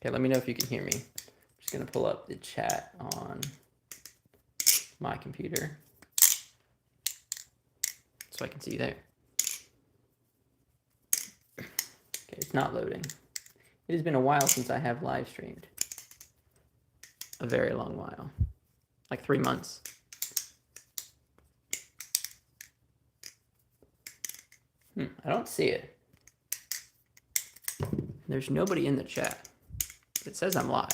Okay, let me know if you can hear me. I'm just gonna pull up the chat on my computer so I can see you there. Okay, it's not loading. It has been a while since I have live streamed. A very long while. Like 3 months. I don't see it. There's nobody in the chat. It says I'm live.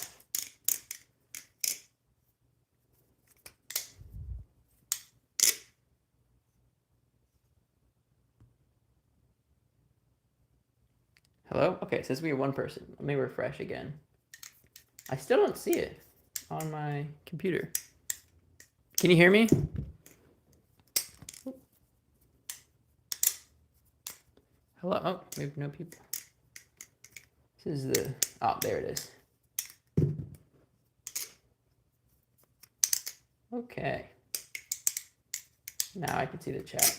Hello? Okay, it says we are one person. Let me refresh again. I still don't see it on my computer. Can you hear me? Hello? Oh, we have no people. This is the... Oh, there it is. Okay. Now I can see the chat.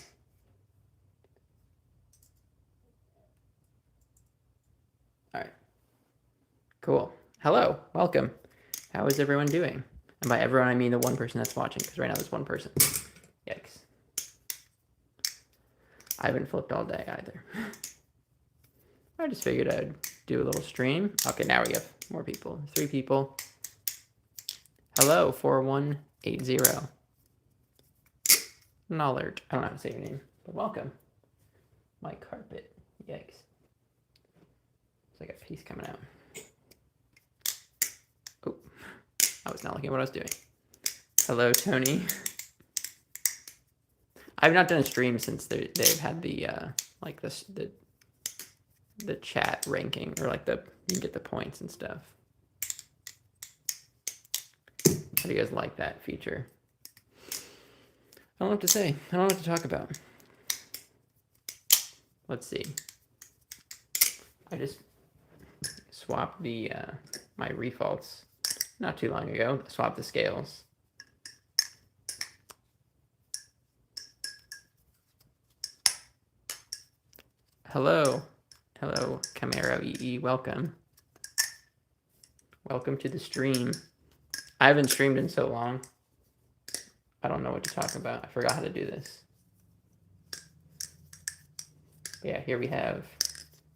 All right. Cool. Hello. Welcome. How is everyone doing? And by everyone, I mean the one person that's watching, because right now there's one person. Yikes. I haven't flipped all day either. I just figured I'd do a little stream. Okay, now we have more people. 3 people. Hello, 4180. Knowledge. I don't know how to say your name, but welcome. My carpet. Yikes. It's like a piece coming out. Oh, I was not looking at what I was doing. Hello, Tony. I've not done a stream since they've had the like the chat ranking, or like you can get the points and stuff. How do you guys like that feature? I don't know what to say. I don't know what to talk about. Let's see. I just swapped the my refaults not too long ago. Swapped the scales. Hello. Hello, Camaro EE. Welcome. Welcome to the stream. I haven't streamed in so long. I don't know what to talk about. I forgot how to do this. Yeah, here we have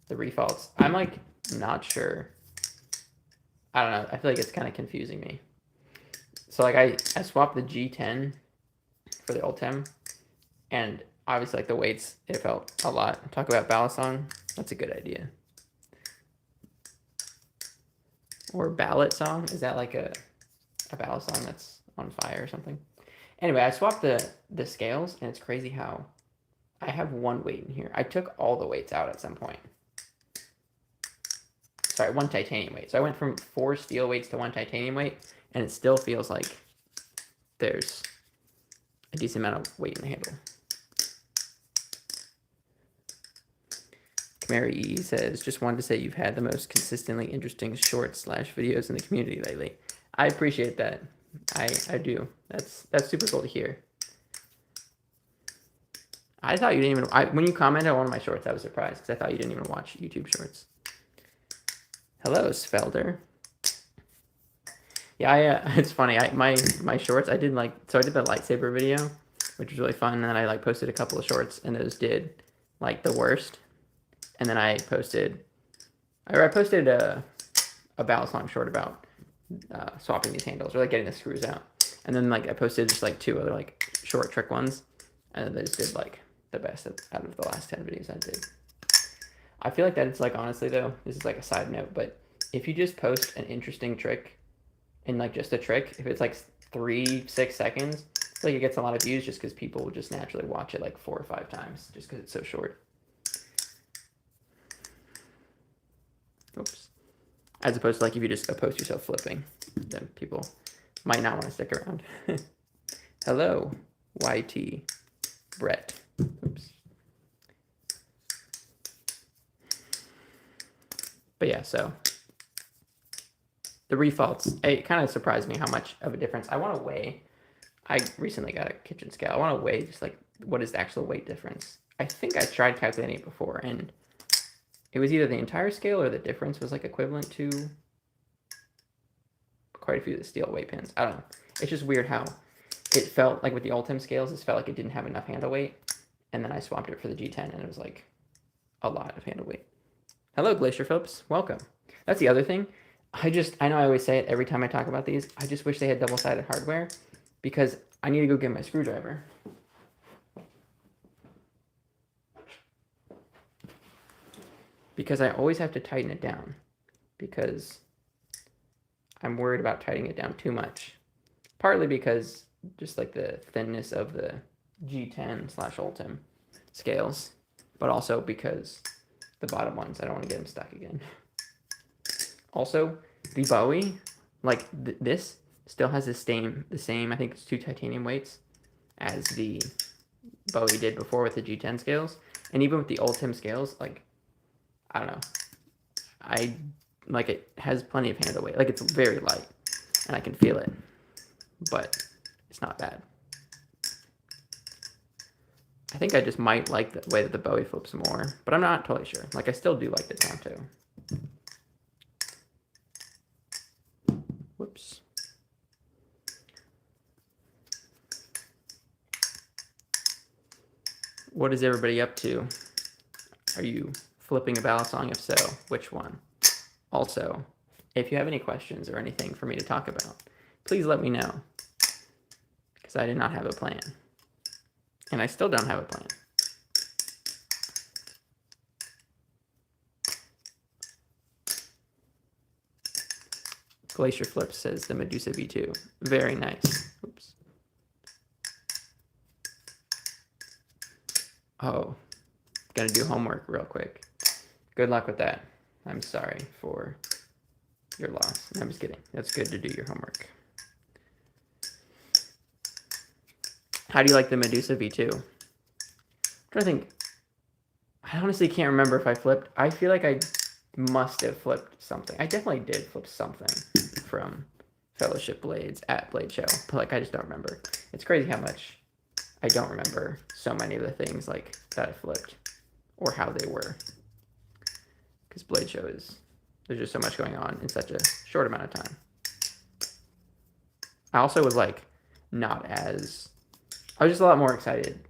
the refaults. I'm like not sure. I don't know. I feel like it's kind of confusing me. So like I swapped the G10 for the Ultem, and obviously like the weights, it felt a lot. Talk about balisong. That's a good idea. Or ballot song. Is that like a ballad song that's on fire or something? Anyway, I swapped the scales, and it's crazy how I have one weight in here. I took all the weights out at some point. Sorry, one titanium weight. So I went from 4 steel weights to 1 titanium weight, and it still feels like there's a decent amount of weight in the handle. Mary E says, just wanted to say you've had the most consistently interesting shorts / videos in the community lately. I appreciate that. I do. That's super cool to hear. I thought you didn't even... when you commented on one of my shorts, I was surprised, because I thought you didn't even watch YouTube shorts. Hello, Svelder. Yeah, it's funny. My shorts, I did the lightsaber video, which was really fun, and then I posted a couple of shorts, and those did like the worst. And then I posted a balisong short about swapping these handles, or like getting the screws out. And then I posted just 2 other short trick ones, and they just did the best out of the last 10 videos I did. I feel like that it's honestly though, this is a side note, but if you just post an interesting trick and just a trick, if it's 3-6 seconds, I feel like it gets a lot of views just because people will just naturally watch it 4 or 5 times just because it's so short. Oops. As opposed to if you just post yourself flipping, then people might not want to stick around. Hello, YT Brett. Oops. But yeah, so the refaults, it kind of surprised me how much of a difference. I want to weigh. I recently got a kitchen scale. I want to weigh just what is the actual weight difference. I think I tried calculating it before, and it was either the entire scale or the difference was equivalent to quite a few of the steel weight pins. I don't know. It's just weird how it felt like with the Ultim scales, it felt like it didn't have enough handle weight. And then I swapped it for the G10 and it was like a lot of handle weight. Hello, Glacier Phillips. Welcome. That's the other thing. I know I always say it every time I talk about these. I just wish they had double-sided hardware because I need to go get my screwdriver. Because I always have to tighten it down because I'm worried about tightening it down too much. Partly because just like the thinness of the G10/Ultim scales, but also because the bottom ones, I don't want to get them stuck again. Also, the Bowie, like this, still has the same, I think it's 2 titanium weights as the Bowie did before with the G10 scales. And even with the Ultim scales, like, I don't know. It has plenty of handle weight. Like, it's very light, and I can feel it, but it's not bad. I think I just might like the way that the Bowie flips more, but I'm not totally sure. Like, I still do like the Tonto. Whoops. What is everybody up to? Are you flipping a Balisong? If so, which one? Also, if you have any questions or anything for me to talk about, please let me know, because I did not have a plan. And I still don't have a plan. Glacier Flip says the Medusa V2. Very nice. Oops. Oh, gotta do homework real quick. Good luck with that. I'm sorry for your loss. I'm just kidding. That's good to do your homework. How do you like the Medusa V2? I'm trying to think. I honestly can't remember if I flipped. I feel like I must have flipped something. I definitely did flip something from Fellowship Blades at Blade Show, but like I just don't remember. It's crazy how much I don't remember so many of the things like that I flipped or how they were. Because Blade Show there's just so much going on in such a short amount of time. I also was like I was just a lot more excited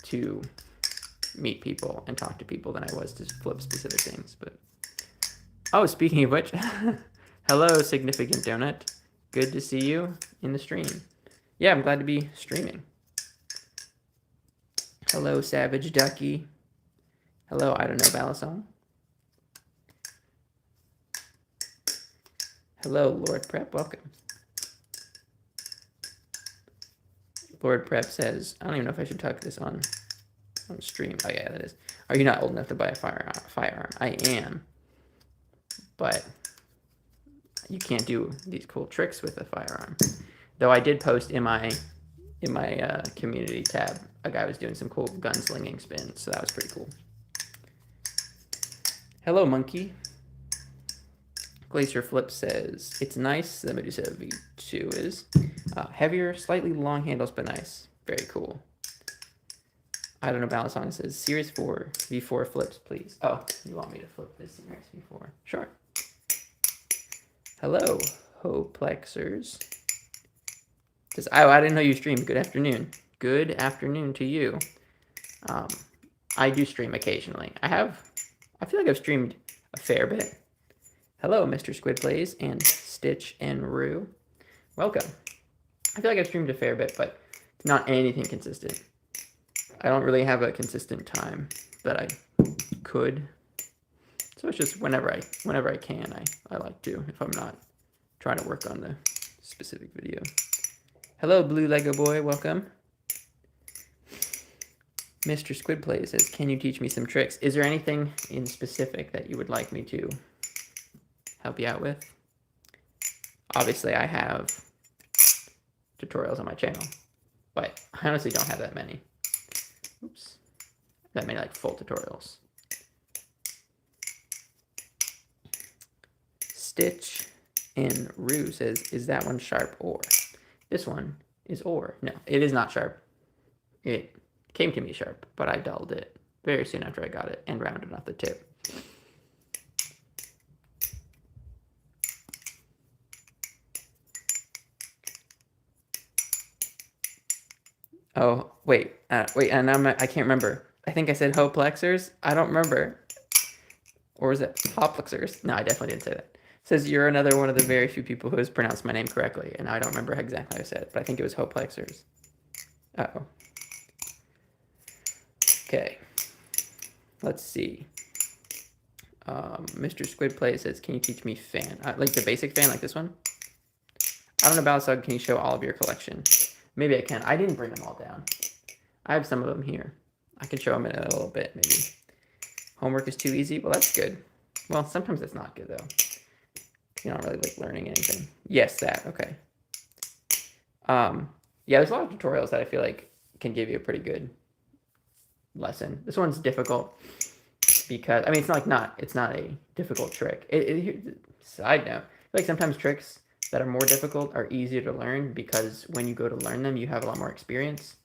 to meet people and talk to people than I was to flip specific things. But oh, speaking of which, hello, Significant Donut. Good to see you in the stream. Yeah, I'm glad to be streaming. Hello, Savage Ducky. Hello, I don't know, Balisong. Hello, Lord Prep. Welcome. Lord Prep says, I don't even know if I should talk this on stream. Oh yeah, that is. Are you not old enough to buy a firearm? I am, but you can't do these cool tricks with a firearm. Though I did post in my community tab, a guy was doing some cool gunslinging spins, so that was pretty cool. Hello, Monkey. Glacier Flip says, it's nice, the Medusa V2 is. Heavier, slightly long handles, but nice. Very cool. I don't know, Balisong says, Series 4 V4 flips, please. Oh, you want me to flip this Series V4? Sure. Hello, Hoplexers. Says, oh, I didn't know you streamed. Good afternoon. Good afternoon to you. I do stream occasionally. I feel like I've streamed a fair bit. Hello, Mr. Squid Plays and Stitch and Rue. Welcome. I feel like I've streamed a fair bit, but it's not anything consistent. I don't really have a consistent time that I could. So it's just whenever I can, I like to, if I'm not trying to work on the specific video. Hello, Blue Lego Boy. Welcome. Mr. Squid Plays says, can you teach me some tricks? Is there anything in specific that you would like me to help you out with? Obviously, I have tutorials on my channel, but I honestly don't have that many. Oops. That many, like, full tutorials. Stitch and Rue says, is that one sharp or? This one is or. No, it is not sharp. It came to me sharp, but I dulled it very soon after I got it and rounded off the tip. Oh, wait, and I can't remember. I think I said hoplexers. I don't remember. Or was it hoplexers? No, I definitely didn't say that. It says you're another one of the very few people who has pronounced my name correctly, and I don't remember exactly how I said it, but I think it was hoplexers. Uh-oh. Okay. Let's see. Mr. Squid Play says, can you teach me fan? Like the basic fan, like this one? I don't know about Sug, can you show all of your collection? Maybe I can. I didn't bring them all down. I have some of them here. I can show them in a little bit, maybe. Homework is too easy? Well, that's good. Well, sometimes it's not good, though. You're not really, like, learning anything. Yes, that. Okay. Yeah, there's a lot of tutorials that I feel like can give you a pretty good lesson. This one's difficult because, I mean, it's not a difficult trick. Side note, like sometimes tricks that are more difficult are easier to learn because when you go to learn them, you have a lot more experience.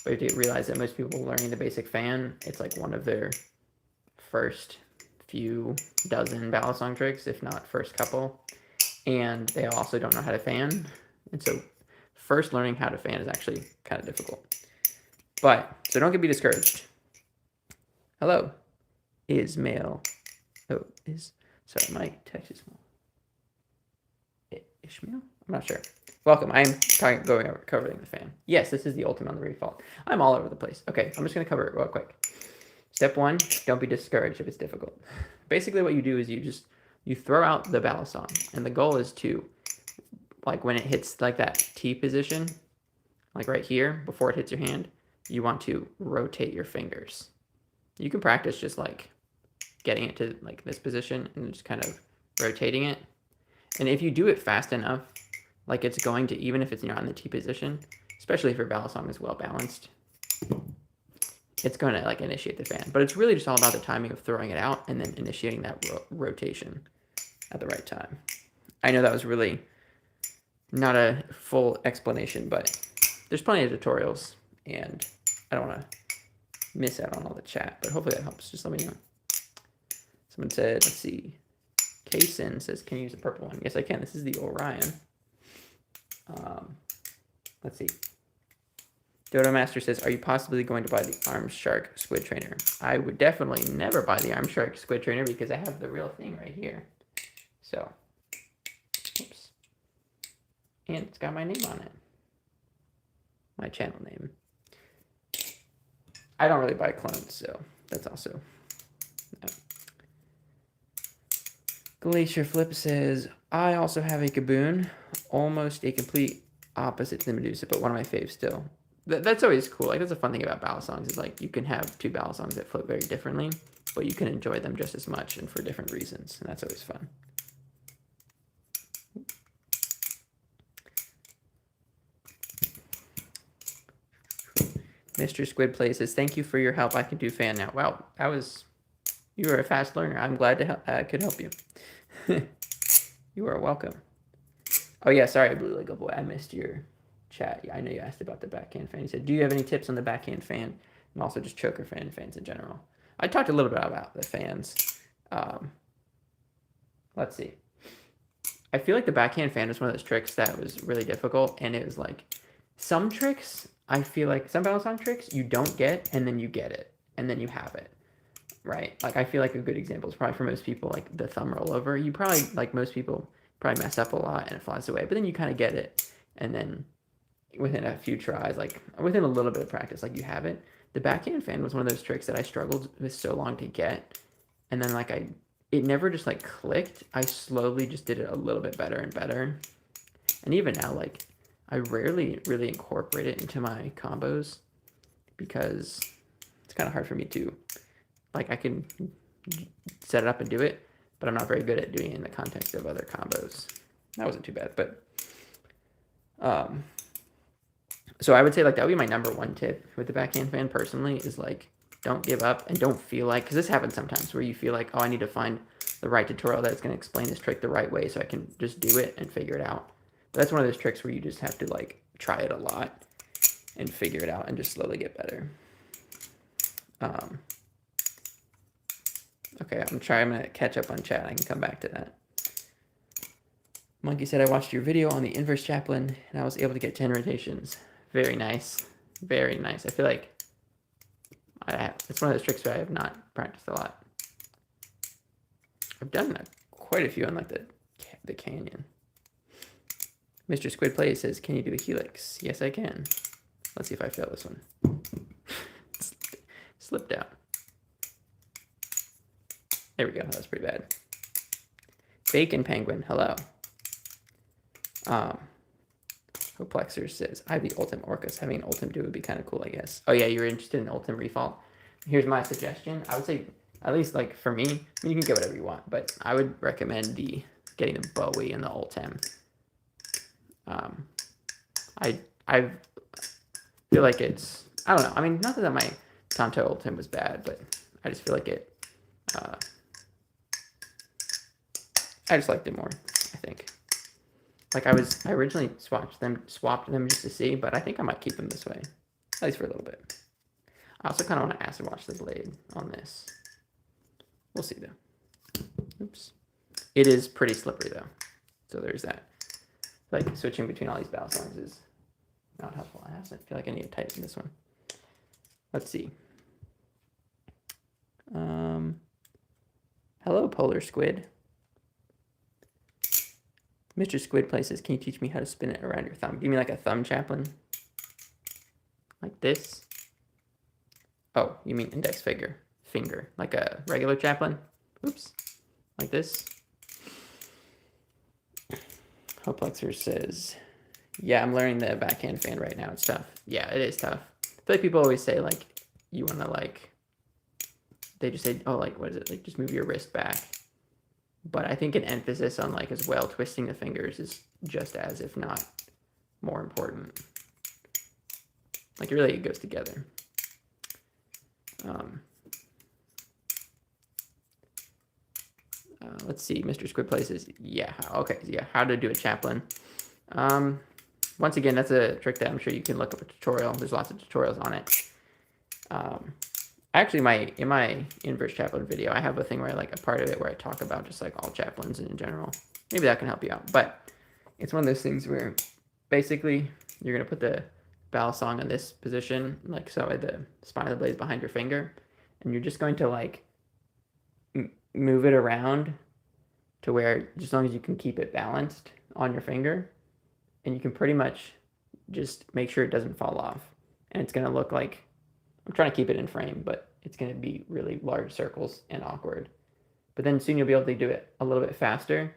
But you realize that most people learning the basic fan, it's like one of their first few dozen balisong tricks, if not first couple. And they also don't know how to fan. And so first learning how to fan is actually kind of difficult. But, so don't get be discouraged. Hello. Ismail. Oh, sorry, my text is small. Ishmael? I'm not sure. Welcome. I'm covering the fan. Yes, this is the ultimate on the refault. I'm all over the place. Okay, I'm just going to cover it real quick. Step 1, don't be discouraged if it's difficult. Basically what you do is you throw out the balisong, and the goal is to, like when it hits like that T position, like right here, before it hits your hand, you want to rotate your fingers. You can practice just like getting it to like this position and just kind of rotating it. And if you do it fast enough, like it's going to, even if it's not in the T position, especially if your balisong is well balanced, it's going to like initiate the fan. But it's really just all about the timing of throwing it out and then initiating that rotation at the right time. I know that was really not a full explanation, but there's plenty of tutorials, and I don't want to miss out on all the chat, but hopefully that helps. Just let me know. Someone said, let's see. Kaysen says, can you use a purple one? Yes, I can. This is the Orion. Let's see. Dodo Master says, are you possibly going to buy the Arm Shark Squid Trainer? I would definitely never buy the Arm Shark Squid Trainer because I have the real thing right here. So, oops. And it's got my name on it. My channel name. I don't really buy clones, so that's also... No. Glacier Flip says, I also have a Gaboon, almost a complete opposite to the Medusa, but one of my faves still. That's always cool. Like, that's a fun thing about balisongs is like you can have two balisongs that flip very differently, but you can enjoy them just as much and for different reasons, and that's always fun. Mr. Squid Play says, thank you for your help. I can do fan now. Wow, you were a fast learner. I'm glad to help, could help you. You are welcome. Oh yeah, sorry, Blue Lego Boy. I missed your chat. Yeah, I know you asked about the backhand fan. You said, do you have any tips on the backhand fan and also just choker fans in general? I talked a little bit about the fans. Let's see. I feel like the backhand fan was one of those tricks that was really difficult, and it was like some tricks, I feel like some balisong tricks you don't get, and then you get it, and then you have it, right? Like I feel like a good example is probably for most people like the thumb rollover. You probably, like most people, probably mess up a lot and it flies away, but then you kind of get it, and then within a few tries, like within a little bit of practice, like you have it. The backhand fan was one of those tricks that I struggled with so long to get, and then like it never just like clicked. I slowly just did it a little bit better and better, and even now like I rarely really incorporate it into my combos because it's kind of hard for me to, like I can set it up and do it, but I'm not very good at doing it in the context of other combos. That wasn't too bad, but so I would say like that would be my number one tip with the backhand fan personally is like don't give up and don't feel like, because this happens sometimes where you feel like, oh, I need to find the right tutorial that's going to explain this trick the right way so I can just do it and figure it out. But that's one of those tricks where you just have to like try it a lot and figure it out and just slowly get better. Okay, I'm going to catch up on chat. I can come back to that. Monkey said, I watched your video on the inverse chaplain and I was able to get 10 rotations. Very nice. Very nice. I feel like it's one of those tricks that I have not practiced a lot. I've done quite a few on like the canyon. Mr. Squid Plays says, can you do a helix? Yes, I can. Let's see if I fail this one. Slipped out. There we go. That was pretty bad. Bacon Penguin, hello. Hoplexer says, I have the Ultim Orcas. Having an Ultim do would be kind of cool, I guess. Oh yeah, you're interested in Ultim Refault. Here's my suggestion. I would say, at least like for me, I mean, you can get whatever you want, but I would recommend getting the Bowie and the Ultim. I feel like it's, I don't know. I mean, not that my Tonto Ultim was bad, but I just feel like it, I just liked it more, I think. Like I originally swapped them just to see, but I think I might keep them this way, at least for a little bit. I also kind of want to acid wash the blade on this. We'll see though. Oops. It is pretty slippery though, so there's that. Like switching between all these Balisongs is not helpful. I feel like I need to tighten this one. Let's see. Hello, Polar Squid. Mr. Squid Play says, can you teach me how to spin it around your thumb? Give me like a thumb chaplain. Like this. Oh, you mean index finger. Like a regular chaplain. Oops. Like this. Hoplexer says, yeah, I'm learning the backhand fan right now. It's tough. Yeah, it is tough. I feel like people always say, like, you want to, like, they just say, oh, like, what is it? Like, just move your wrist back. But I think an emphasis on, like, as well, twisting the fingers is just as, if not more important. Like, really, it goes together. Let's see, Mr. Squid Play says, yeah, okay, yeah, how to do a chaplain. Once again, that's a trick that I'm sure you can look up a tutorial. There's lots of tutorials on it. Actually, in my inverse chaplain video, I have a thing where a part of it where I talk about just like all chaplains in general. Maybe that can help you out. But it's one of those things where basically you're going to put the Balisong in this position, like so at the spine of the blade is behind your finger. And you're just going to like move it around to where, just as long as you can keep it balanced on your finger, and you can pretty much just make sure it doesn't fall off. And it's going to look like, I'm trying to keep it in frame, but it's going to be really large circles and awkward. But then soon you'll be able to do it a little bit faster,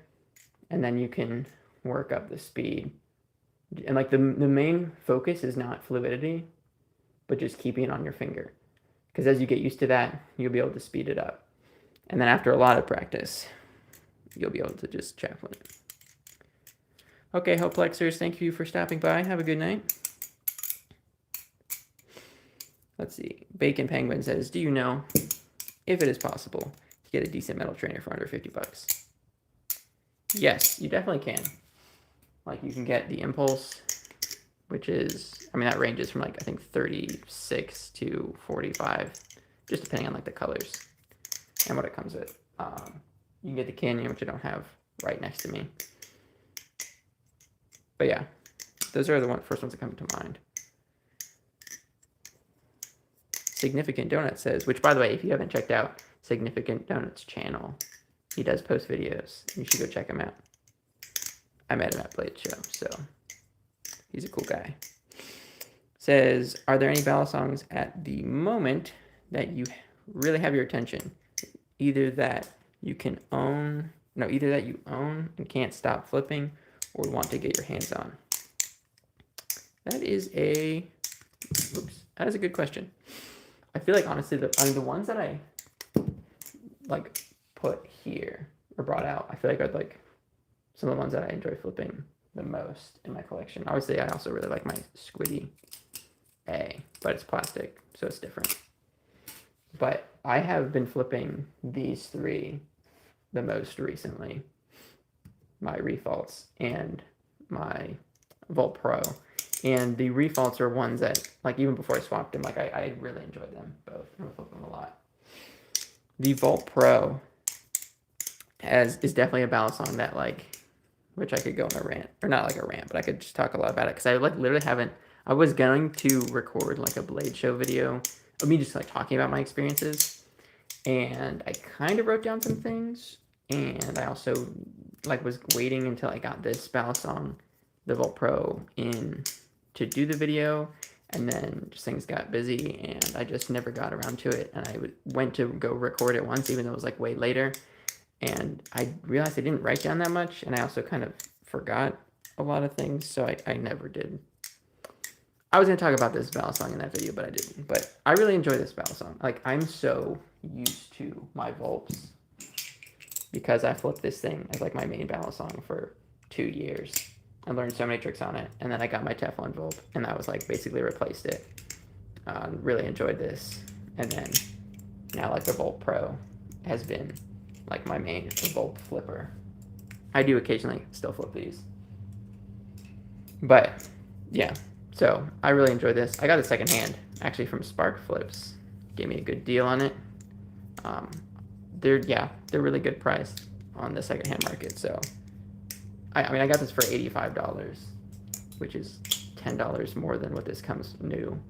and then you can work up the speed. And like the main focus is not fluidity, but just keeping it on your finger. Because as you get used to that, you'll be able to speed it up. And then after a lot of practice, you'll be able to just chaplain it. Okay, Hoplexers, thank you for stopping by. Have a good night. Let's see. Bacon Penguin says, do you know if it is possible to get a decent metal trainer for under $50? Yes, you definitely can. Like you can get the Impulse, which is, I mean, that ranges from like, I think 36 to 45, just depending on like the colors and what it comes with. You can get the Canyon, which I don't have right next to me. But yeah, those are the first ones that come to mind. Significant Donut says, which by the way, if you haven't checked out Significant Donut's channel, he does post videos. You should go check him out. I met him at Blade Show, so he's a cool guy. Says, are there any Balisongs at the moment that you really have your attention? Either that you own and can't stop flipping, or want to get your hands on. That is a good question. I feel like honestly, the ones that I like put here or brought out, I feel like are like some of the ones that I enjoy flipping the most in my collection. Obviously, I also really like my Squiddy A, but it's plastic, so it's different. But I have been flipping these three the most recently. My Refaults and my Volt Pro. And the Refaults are ones that, like, even before I swapped them, like, I really enjoyed them both. I flip them a lot. The Volt Pro is definitely a Balisong that, like, which I could go on a rant, or not like a rant, but I could just talk a lot about it, because I, like, literally haven't, I was going to record like a Blade Show video of me just like talking about my experiences, and I kind of wrote down some things, and I also like was waiting until I got this Balisong, the Volt Pro, in to do the video, and then just things got busy, and I just never got around to it, and I went to go record it once, even though it was like way later, and I realized I didn't write down that much, and I also kind of forgot a lot of things, so I never did. I was going to talk about this Balisong in that video, but I didn't. But I really enjoy this Balisong. Like, I'm so used to my Volps because I flipped this thing as like my main Balisong for 2 years. I learned so many tricks on it, and then I got my Teflon Volp, and that was like basically replaced it. Really enjoyed this, and then now like the Volt Pro has been like my main Volp flipper. I do occasionally still flip these, but yeah. So I really enjoyed this. I got it secondhand, actually from Spark Flips. Gave me a good deal on it. They're really good price on the secondhand market. So I mean I got this for $85, which is $10 more than what this comes new,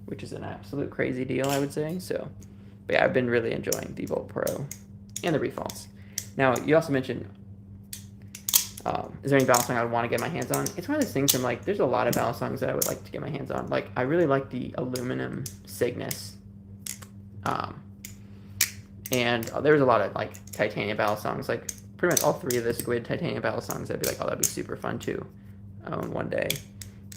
which is an absolute crazy deal, I would say. So, but yeah, I've been really enjoying the Volt Pro and the Refalls. Now you also mentioned. Is there any Balisong I would want to get my hands on? It's one of those things I'm like, there's a lot of Balisongs that I would like to get my hands on. Like, I really like the aluminum Cygnus. And there's a lot of, like, titanium Balisongs. Like, pretty much all 3 of the Squid titanium Balisongs, I'd be like, oh, that'd be super fun to own one day.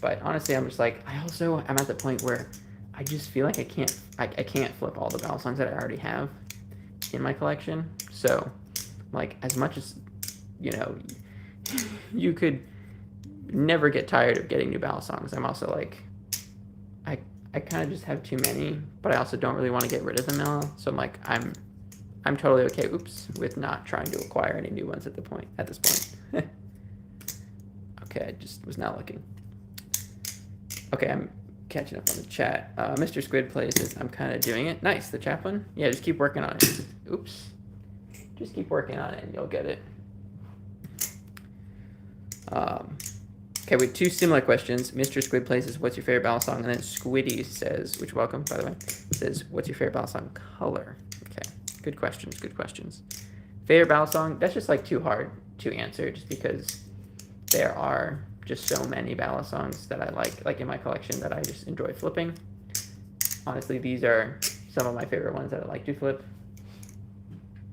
But honestly, I'm just like, I'm at the point where I just feel like I can't flip all the Balisongs that I already have in my collection. So, like, as much as, you know, you could never get tired of getting new Balisongs. I'm also like, I kind of just have too many, but I also don't really want to get rid of them now. So I'm like, I'm totally okay. With not trying to acquire any new ones at this point. Okay, I just was not looking. Okay, I'm catching up on the chat. Mr. Squid Plays says, I'm kind of doing it. Nice, the chaplain. Yeah, just keep working on it. Oops. Just keep working on it and you'll get it. Okay, we have 2 similar questions. Mr. Squid Plays says, what's your favorite Balisong? And then Squiddy says, which welcome, by the way, says, what's your favorite Balisong color? Okay, good questions, good questions. Favorite Balisong? That's just like too hard to answer just because there are just so many Balisongs that I like in my collection that I just enjoy flipping. Honestly, these are some of my favorite ones that I like to flip.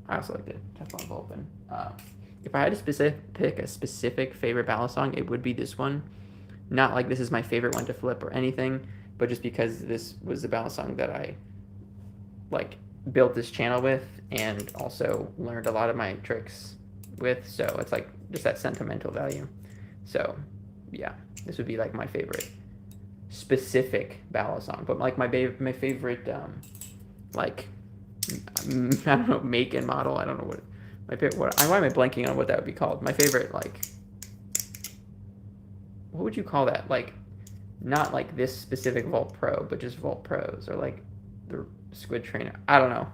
I also like the Teflon Vulcan. If I had to pick a specific favorite Balisong, it would be this one. Not like this is my favorite one to flip or anything, but just because this was the Balisong that I like built this channel with and also learned a lot of my tricks with. So it's like just that sentimental value. So yeah, this would be like my favorite specific Balisong. But like my favorite like I don't know, make and model. I don't know why am I blanking on what that would be called? My favorite, like, what would you call that? Like, not like this specific Volt Pro, but just Volt Pros, or like the Squid Trainer. I don't know.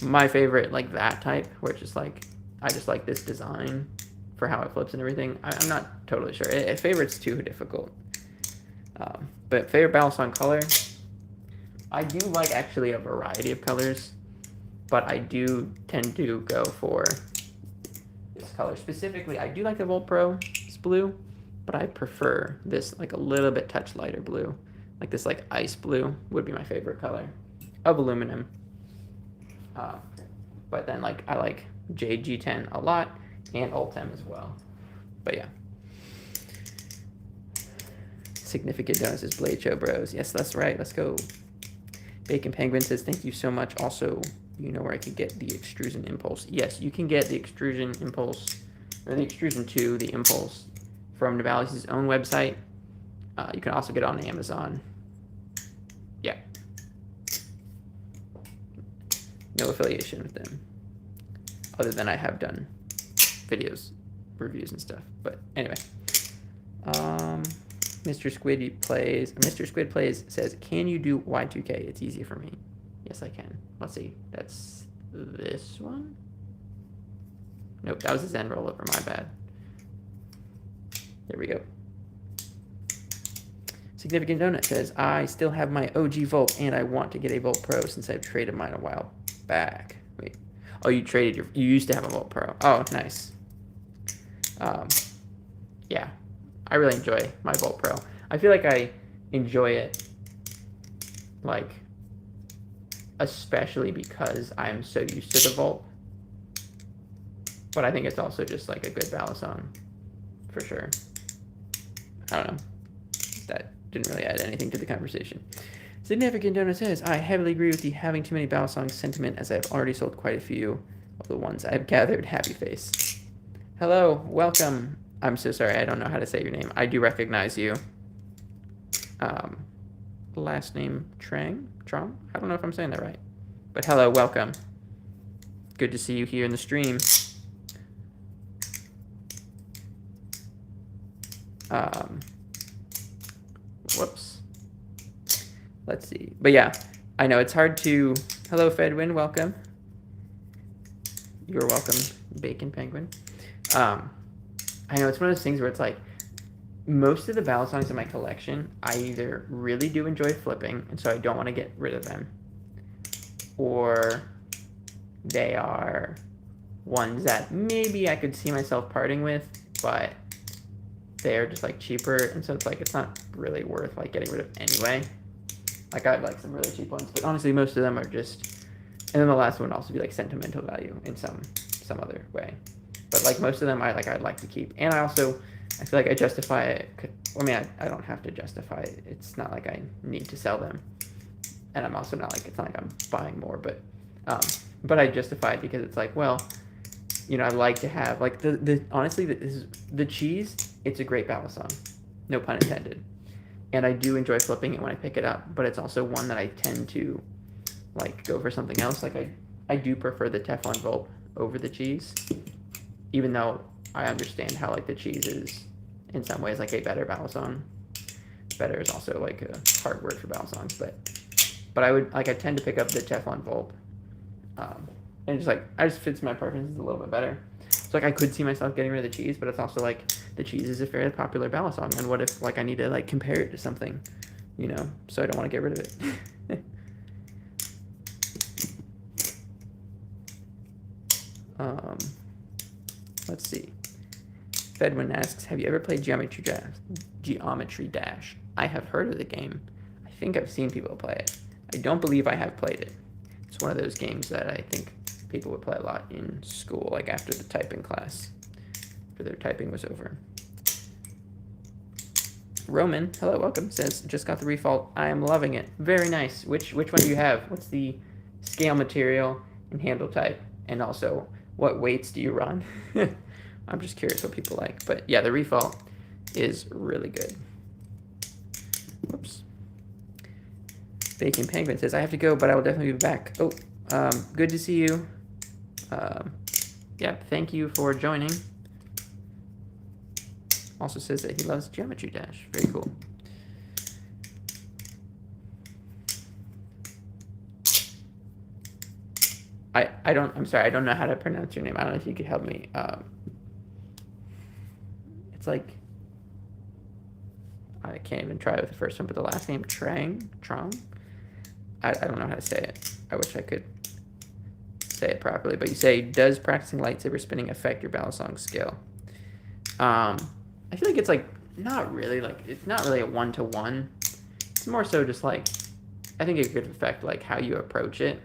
My favorite, like that type, where it's just like, I just like this design for how it flips and everything. I'm not totally sure. Favorite's too difficult. But favorite Balisong color, I do like actually a variety of colors. But I do tend to go for this color. Specifically, I do like the Volt Pro. It's blue, but I prefer this like a little bit touch lighter blue. Like this like ice blue would be my favorite color of aluminum. But then like I like JG10 a lot and Ultem as well. But yeah. Significant donuts Blade Show Bros. Yes, that's right. Let's go. Bacon Penguin says, thank you so much. Also, you know where I could get the Extrusion Impulse. Yes, you can get the Extrusion Impulse, or the Extrusion 2, the Impulse, from Navalis' own website. You can also get it on Amazon. Yeah. No affiliation with them. Other than I have done videos, reviews, and stuff. But anyway. Mr. Squid Plays says, can you do Y2K? It's easy for me. Yes, I can. Let's see. That's this one? Nope, that was a Zen rollover. My bad. There we go. Significant Donut says, I still have my OG Volt and I want to get a Volt Pro since I've traded mine a while back. Wait. Oh, you used to have a Volt Pro. Oh, nice. Yeah, I really enjoy my Volt Pro. I feel like I enjoy it, like, especially because I'm so used to the Volt. But I think it's also just like a good Balisong, for sure. I don't know. That didn't really add anything to the conversation. Significant Donut says, I heavily agree with the having too many Balisong sentiment as I've already sold quite a few of the ones I've gathered. Happy face. Hello, welcome. I'm so sorry, I don't know how to say your name. I do recognize you. Last name Trong? I don't know if I'm saying that right. But hello, welcome. Good to see you here in the stream. Whoops. Let's see. But yeah, I know it's hard to... Hello, Fedwin, welcome. You're welcome, Bacon Penguin. I know it's one of those things where it's like, most of the Balisongs in my collection, I either really do enjoy flipping, and so I don't want to get rid of them, or they are ones that maybe I could see myself parting with, but they're just like cheaper, and so it's like it's not really worth like getting rid of anyway. Like I have like some really cheap ones, but honestly most of them are just, and then the last one would also be like sentimental value in some other way. But like most of them I'd like to keep, and I feel like I justify it. I mean, I don't have to justify it. It's not like I need to sell them, and I'm also not like, it's not like I'm buying more, but I justify it because it's like, well, you know, I like to have like honestly the cheese. It's a great Balisong, no pun intended, and I do enjoy flipping it when I pick it up. But it's also one that I tend to like go for something else. Like I do prefer the Teflon Volt over the cheese, even though I understand how like the cheese is in some ways like a better Balisong. Better is also like a hard word for Balisongs, but I would like, I tend to pick up the Teflon Volt, and just like I just fits my preferences a little bit better. So like I could see myself getting rid of the cheese, but it's also like the cheese is a fairly popular Balisong, and what if like I need to like compare it to something, you know? So I don't want to get rid of it. Let's see. Fedwin asks, have you ever played Geometry Dash? I have heard of the game. I think I've seen people play it. I don't believe I have played it. It's one of those games that I think people would play a lot in school, like after the typing class, after their typing was over. Roman, hello, welcome, says, just got the refault. I am loving it. Very nice. Which one do you have? What's the scale material and handle type? And also, what weights do you run? I'm just curious what people like. But yeah, the refault is really good. Whoops. Bacon Penguin says, I have to go, but I will definitely be back. Oh, good to see you. Yeah, thank you for joining. Also says that he loves Geometry Dash. Very cool. I'm sorry, I don't know how to pronounce your name. I don't know if you could help me. It's like, I can't even try with the first one, but the last name, Trong? I don't know how to say it. I wish I could say it properly, but you say, does practicing lightsaber spinning affect your Balisong skill? I feel like it's like, not really, like, it's not really a one-to-one. It's more so just like, I think it could affect like how you approach it.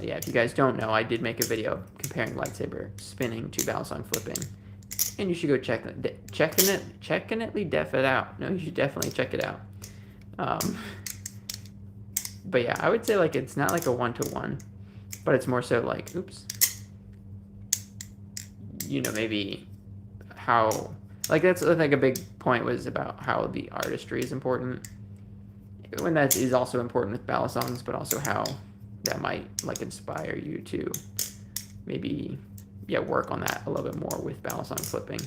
Yeah, if you guys don't know, I did make a video comparing lightsaber spinning to Balisong flipping, and you should go check it out. No, you should definitely check it out. But yeah, I would say like it's not like a one-to-one, but it's more so like, oops, you know, maybe how, like that's like a big point was about how the artistry is important, when that is also important with Balisongs, but also how that might like inspire you to maybe, yeah, work on that a little bit more with Balisong flipping.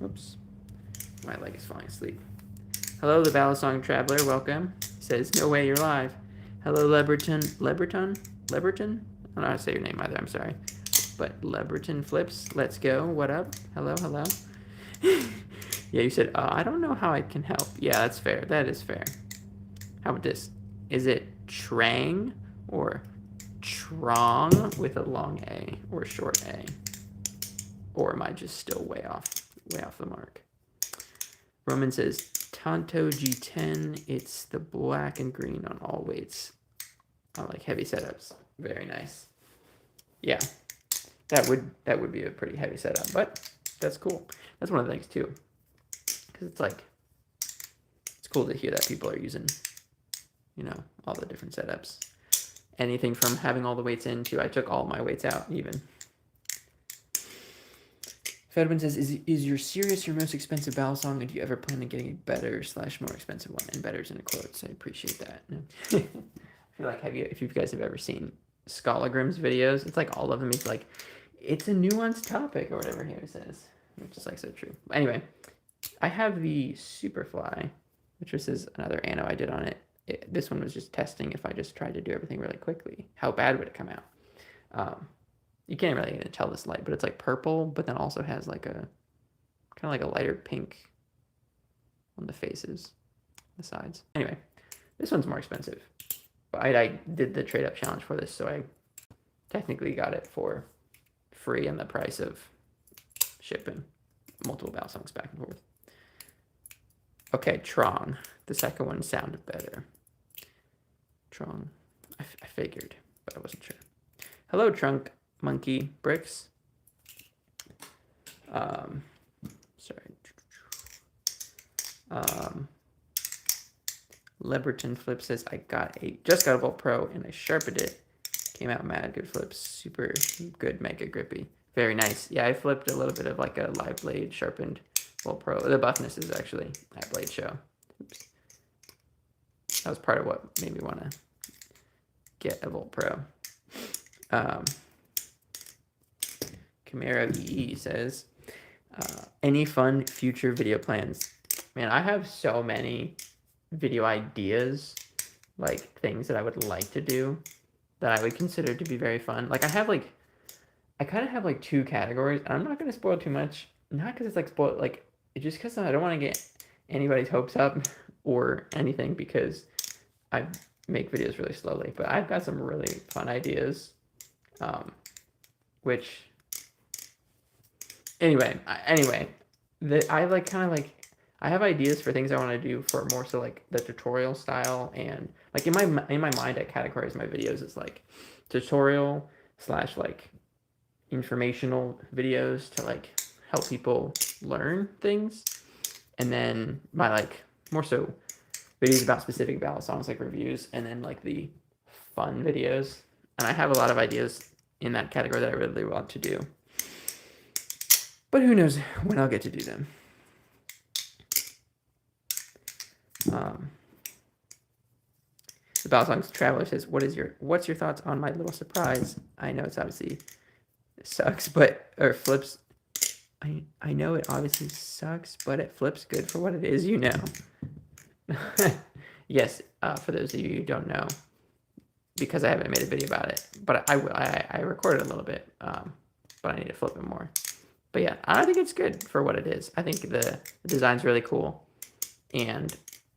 Oops, my leg is falling asleep. Hello, the Balisong Traveler, welcome. Says, no way, you're live. Hello, Leberton? I don't know how to say your name either, I'm sorry. But Leberton Flips, let's go, what up? Hello. Yeah, you said, I don't know how I can help. Yeah, that's fair. That is fair. How about this? Is it Trang or Trong with a long A or short A? Or am I just still way off the mark? Roman says, Tonto G10, it's the black and green on all weights. I like heavy setups. Very nice. Yeah, that would be a pretty heavy setup, but that's cool. That's one of the things too, because it's like, it's cool to hear that people are using, you know, all the different setups. Anything from having all the weights in to I took all my weights out even. Fedwin says, is your Sirius your most expensive balisong, and do you ever plan on getting a better / more expensive one? And better's in the quotes. I appreciate that. I feel like if you guys have ever seen Skolagrim's videos, it's like all of them. It's like, it's a nuanced topic or whatever he says, which is like so true. But anyway, I have the Superfly, which is another anno I did on it. This one was just testing if I just tried to do everything really quickly. How bad would it come out? You can't really even tell this light, but it's like purple, but then also has like a kind of like a lighter pink on the faces, the sides. Anyway, this one's more expensive, but I did the trade up challenge for this, so I technically got it for free and the price of shipping multiple balisongs back and forth. Okay, Trong. The second one sounded better. Trong. I figured, but I wasn't sure. Hello, Trunk Monkey Bricks. Sorry. Leberton Flip says, I just got a Volt Pro and I sharpened it. Came out mad. Good flips. Super good, mega grippy. Very nice. Yeah, I flipped a little bit of like a live blade sharpened Volt Pro. The buffness is actually at Blade Show. Oops. That was part of what made me want to get a Volt Pro. Camaro EE says, any fun future video plans? Man, I have so many video ideas, like things that I would like to do that I would consider to be very fun. Like I kind of have like two categories. I'm not going to spoil too much. Not because it's like spoiled, like just because I don't want to get anybody's hopes up or anything, because I make videos really slowly. But I've got some really fun ideas, which anyway, I have ideas for things I want to do for more so like the tutorial style, and like in my mind I categorize my videos as like tutorial / like informational videos to like help people learn things, and then my like more so videos about specific balisongs like reviews, and then like the fun videos. And I have a lot of ideas in that category that I really want to do, but who knows when I'll get to do them. The Balisongs Traveler says, what's your thoughts on my little surprise? I know it's obviously sucks, or flips. I know it obviously sucks, but it flips good for what it is, you know. Yes, for those of you who don't know, because I haven't made a video about it, but I recorded a little bit, but I need to flip it more. But yeah, I think it's good for what it is. I think the design's really cool, and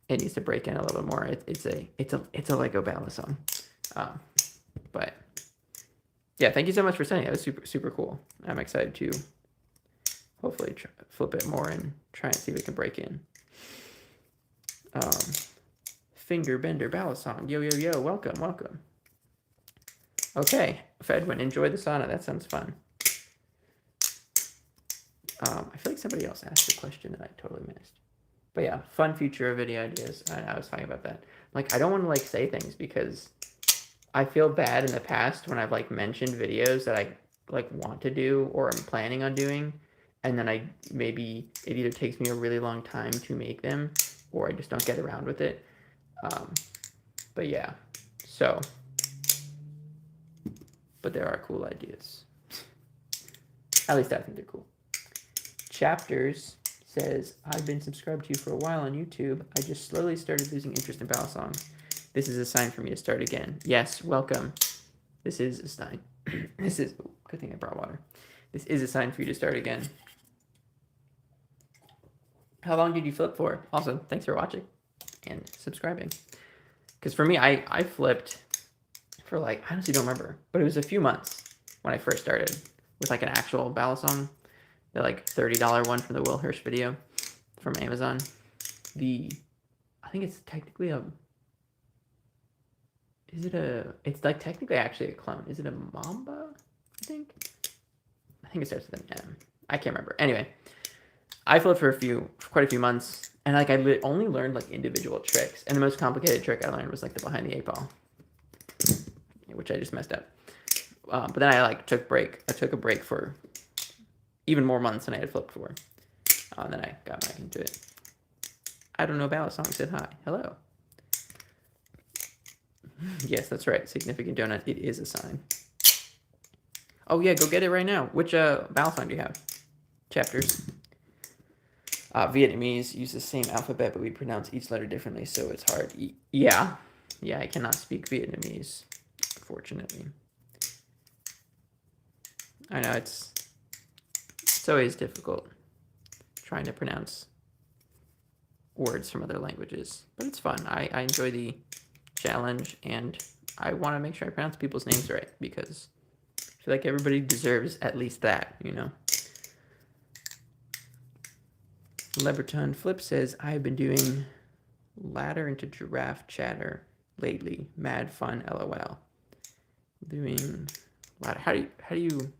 it needs to break in a little bit more. It's a Lego balisong. But yeah, thank you so much for sending it. It was super, super cool. I'm excited to hopefully flip it more and try and see if we can break in. Finger Bender Balisong. Yo, yo, yo. Welcome, welcome. Okay, Fedwin, enjoy the sauna. That sounds fun. I feel like somebody else asked a question that I totally missed. But yeah, fun future video ideas. I was talking about that. Like, I don't want to like say things because I feel bad in the past when I've like mentioned videos that I like want to do or I'm planning on doing, and then it either takes me a really long time to make them or I just don't get around with it. But yeah, but there are cool ideas. At least I think they're cool. Chapters says, I've been subscribed to you for a while on YouTube. I just slowly started losing interest in balisongs. This is a sign for me to start again. Yes, welcome. This is a sign. Good thing I brought water. This is a sign for you to start again. How long did you flip for? Also, thanks for watching and subscribing. Because for me, I flipped for like, I honestly don't remember, but it was a few months when I first started with like an actual Balisong, the like $30 one from the Will Hirsch video from Amazon. I think it's technically it's like technically actually a clone. Is it a Mamba? I think it starts with an M. I can't remember. Anyway, I flipped for quite a few months, and like I only learned like individual tricks, and the most complicated trick I learned was like the behind the 8-ball, which I just messed up. But then I like took a break for even more months than I had flipped for. And then I got back into it. I don't know Balisong said hi. Hello. Yes, that's right. Significant donut. It is a sign. Oh yeah, go get it right now. Which Balisong do you have? Chapters. Vietnamese use the same alphabet, but we pronounce each letter differently, so it's hard. Yeah, I cannot speak Vietnamese, fortunately. I know it's always difficult trying to pronounce words from other languages, but it's fun. I enjoy the challenge, and I want to make sure I pronounce people's names right, because I feel like everybody deserves at least that, you know? Leberton Flip says, I've been doing ladder into giraffe chatter lately. Mad fun, LOL. Doing ladder. How do you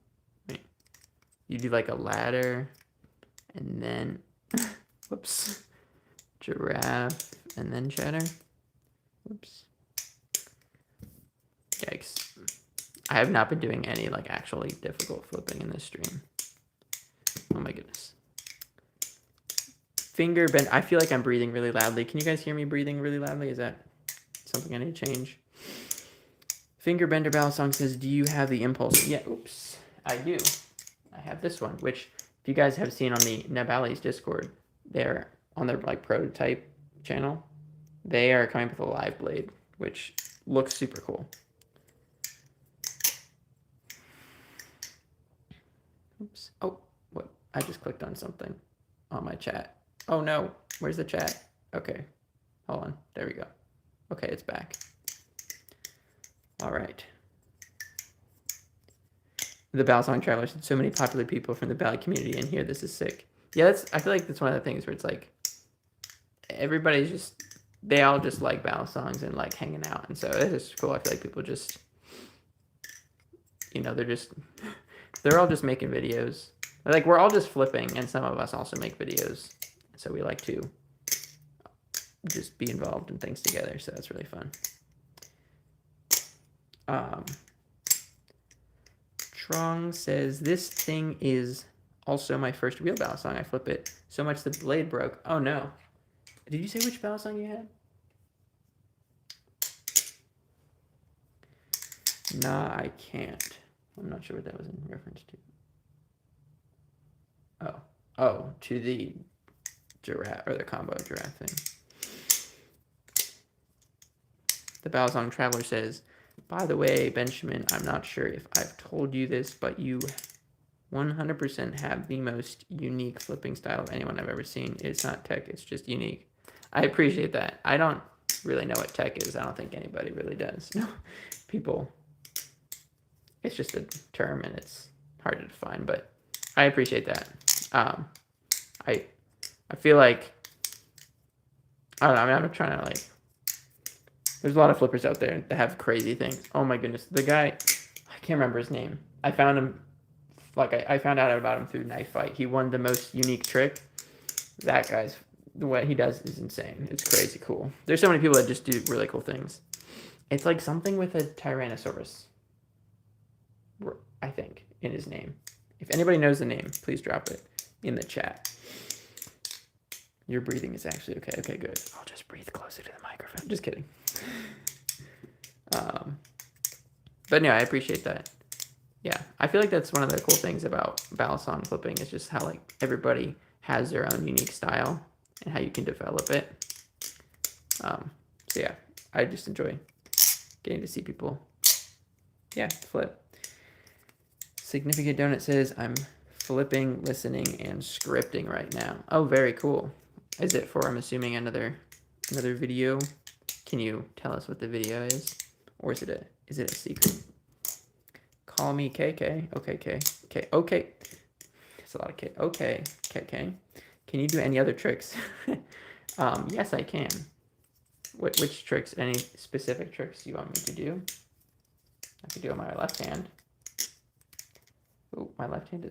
wait, you do like a ladder and then whoops, giraffe and then chatter? Whoops. Yikes. I have not been doing any like actually difficult flipping in this stream. Oh my goodness. Finger bend. I feel like I'm breathing really loudly. Can you guys hear me breathing really loudly? Is that something I need to change? Finger Bender Balisong says, do you have the Impulse? Yeah, oops, I do. I have this one, which if you guys have seen on the Nabali's Discord, they're on their like prototype channel. They are coming with a live blade, which looks super cool. Oops. Oh, what? I just clicked on something on my chat. Oh no, where's the chat? Okay, hold on, there we go. Okay, it's back. All right. The Balisong Traveler said, so many popular people from the Bali community in here. This is sick. Yeah, I feel like that's one of the things where it's like, everybody's just, they all just like Balisongs and like hanging out. And so it's just cool. I feel like people just, you know, they're all just making videos. Like, we're all just flipping, and some of us also make videos. So we like to just be involved in things together. So that's really fun. Trong says, this thing is also my first real Balisong. I flip it so much the blade broke. Oh no. Did you say which Balisong you had? Nah, I can't. I'm not sure what that was in reference to. Oh, to the giraffe, or the combo giraffe thing. The Balisong Traveler says, by the way, Benjamin, I'm not sure if I've told you this, but you 100% have the most unique flipping style of anyone I've ever seen. It's not tech, it's just unique. I appreciate that. I don't really know what tech is. I don't think anybody really does. People, it's just a term and it's hard to define, but I appreciate that. I feel like, I don't know, I mean, I'm trying to like, there's a lot of flippers out there that have crazy things. Oh my goodness, the guy, I can't remember his name. I found him, like I found out about him through Knife Fight. He won the most unique trick. That guy's, what he does is insane. It's crazy cool. There's so many people that just do really cool things. It's like something with a Tyrannosaurus, I think, in his name. If anybody knows the name, please drop it in the chat. Your breathing is actually okay. Okay, good. I'll just breathe closer to the microphone. Just kidding. But no, I appreciate that. Yeah, I feel like that's one of the cool things about Balisong flipping is just how like everybody has their own unique style and how you can develop it. So yeah, I just enjoy getting to see people, yeah, flip. Significant Donut says, I'm flipping, listening, and scripting right now. Oh, very cool. Is it for, I'm assuming, another video? Can you tell us what the video is? Or is it a secret? Call me KK. Okay, K. Okay. It's a lot of K. Okay, KK. Can you do any other tricks? Yes, I can. Which tricks? Any specific tricks you want me to do? I could do it on my left hand. Oh, my left hand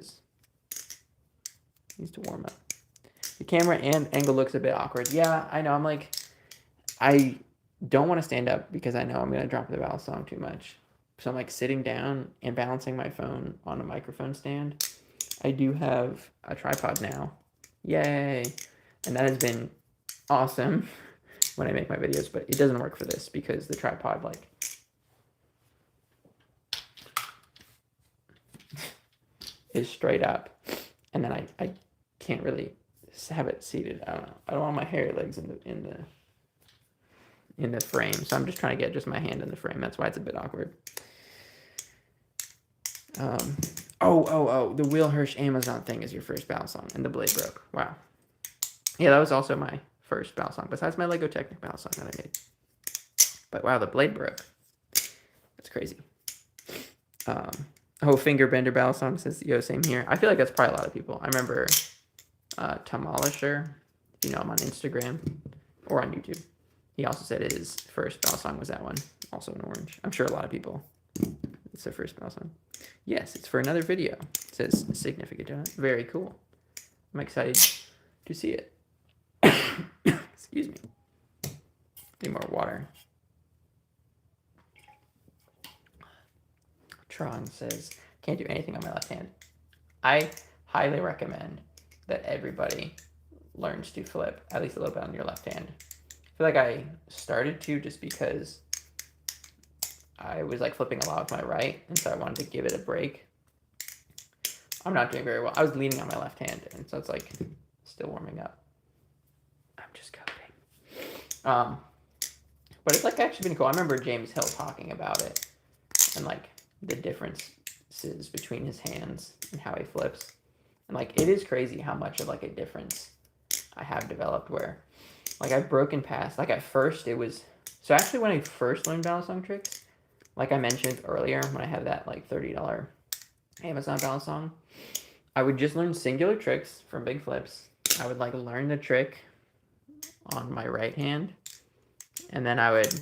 needs to warm up. The camera and angle looks a bit awkward. Yeah, I know. I'm like, I don't want to stand up because I know I'm going to drop the balisong too much. So I'm like sitting down and balancing my phone on a microphone stand. I do have a tripod now. Yay. And that has been awesome when I make my videos, but it doesn't work for this because the tripod like is straight up, and then I can't really have it seated. I don't know. I don't want my hairy legs in the frame, so I'm just trying to get just my hand in the frame. That's why it's a bit awkward. The Will Hirsch Amazon thing is your first balisong, and the blade broke. Wow. Yeah, that was also my first balisong, besides my Lego Technic balisong that I made. But wow, the blade broke. That's crazy. Finger bender balisong says, yo, same here. I feel like that's probably a lot of people. I remember Tamalasher, if you know him on Instagram or on YouTube. He also said his first balisong was that one, also in orange. I'm sure a lot of people, it's their first balisong. Yes, it's for another video. It says significant donut. Very cool. I'm excited to see it. Excuse me. Need more water. Tron says, can't do anything on my left hand. I highly recommend that everybody learns to flip at least a little bit on your left hand. I feel like I started to just because I was like flipping a lot with my right, and so I wanted to give it a break. I'm not doing very well. I was leaning on my left hand, and so it's like still warming up. I'm just coding. But it's like actually been cool. I remember James Hill talking about it and like the differences between his hands and how he flips. And like it is crazy how much of like a difference I have developed where like I've broken past, like at first it was, so actually when I first learned balisong tricks, like I mentioned earlier, when I had that like $30 Amazon balisong, I would just learn singular tricks from big flips. I would like learn the trick on my right hand, and then I would,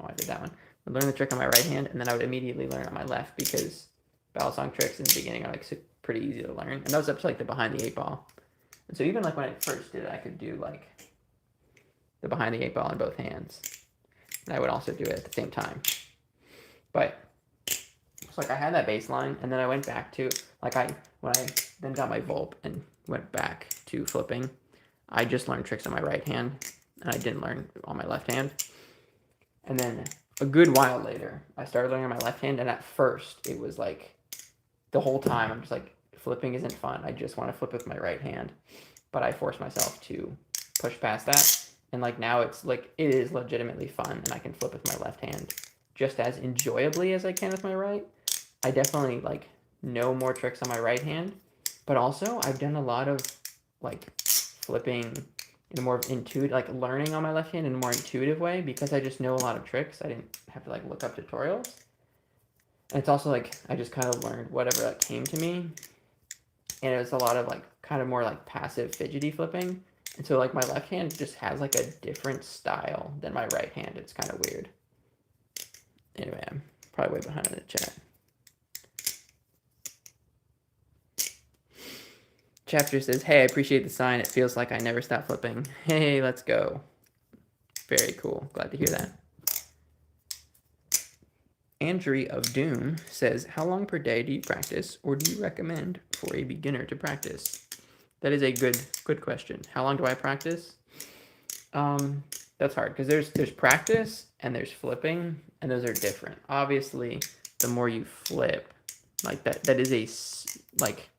I did that one. I'd learn the trick on my right hand, and then I would immediately learn on my left because balisong tricks in the beginning are like pretty easy to learn. And that was up to like the behind the 8-ball. And so even like when I first did it, I could do like the behind the 8-ball in both hands. And I would also do it at the same time. But it's like I had that baseline, and then I went back to like when I then got my Volp and went back to flipping, I just learned tricks on my right hand, and I didn't learn on my left hand. And then a good while later, I started learning on my left hand, and at first it was like the whole time I'm just like, flipping isn't fun. I just want to flip with my right hand. But I forced myself to push past that, and like now it's like it is legitimately fun, and I can flip with my left hand just as enjoyably as I can with my right. I definitely like know more tricks on my right hand, but also I've done a lot of like flipping in a more intuitive, like learning on my left hand in a more intuitive way because I just know a lot of tricks. I didn't have to like look up tutorials. And it's also like I just kind of learned whatever that came to me. And it was a lot of like kind of more like passive fidgety flipping. And so like my left hand just has like a different style than my right hand. It's kind of weird. Anyway, I'm probably way behind in the chat. Chapter says, hey, I appreciate the sign. It feels like I never stop flipping. Hey, let's go. Very cool. Glad to hear that. Andrew of Doom says, how long per day do you practice, or do you recommend for a beginner to practice? That is a good question. How long do I practice? That's hard because there's practice and there's flipping, and those are different. Obviously, the more you flip, like that is a like,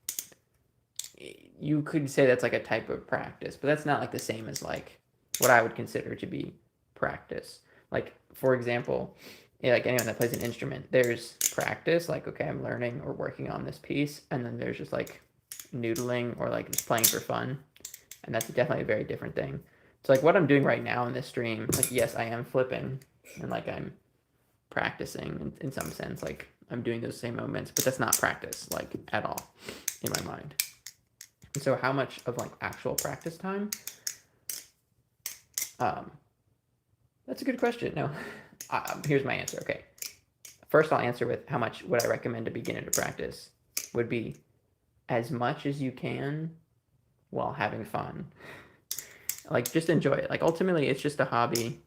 you could say that's like a type of practice, but that's not like the same as like what I would consider to be practice. Like for example, like anyone that plays an instrument, there's practice, like okay, I'm learning or working on this piece, and then there's just like noodling or like just playing for fun. And that's definitely a very different thing. So like what I'm doing right now in this stream, like yes, I am flipping and like I'm practicing in some sense. Like I'm doing those same movements, but that's not practice like at all in my mind. And so how much of like actual practice time? That's a good question. No, here's my answer. Okay. First, I'll answer with how much would I recommend a beginner to practice would be as much as you can while having fun. Like, just enjoy it. Like, ultimately, it's just a hobby,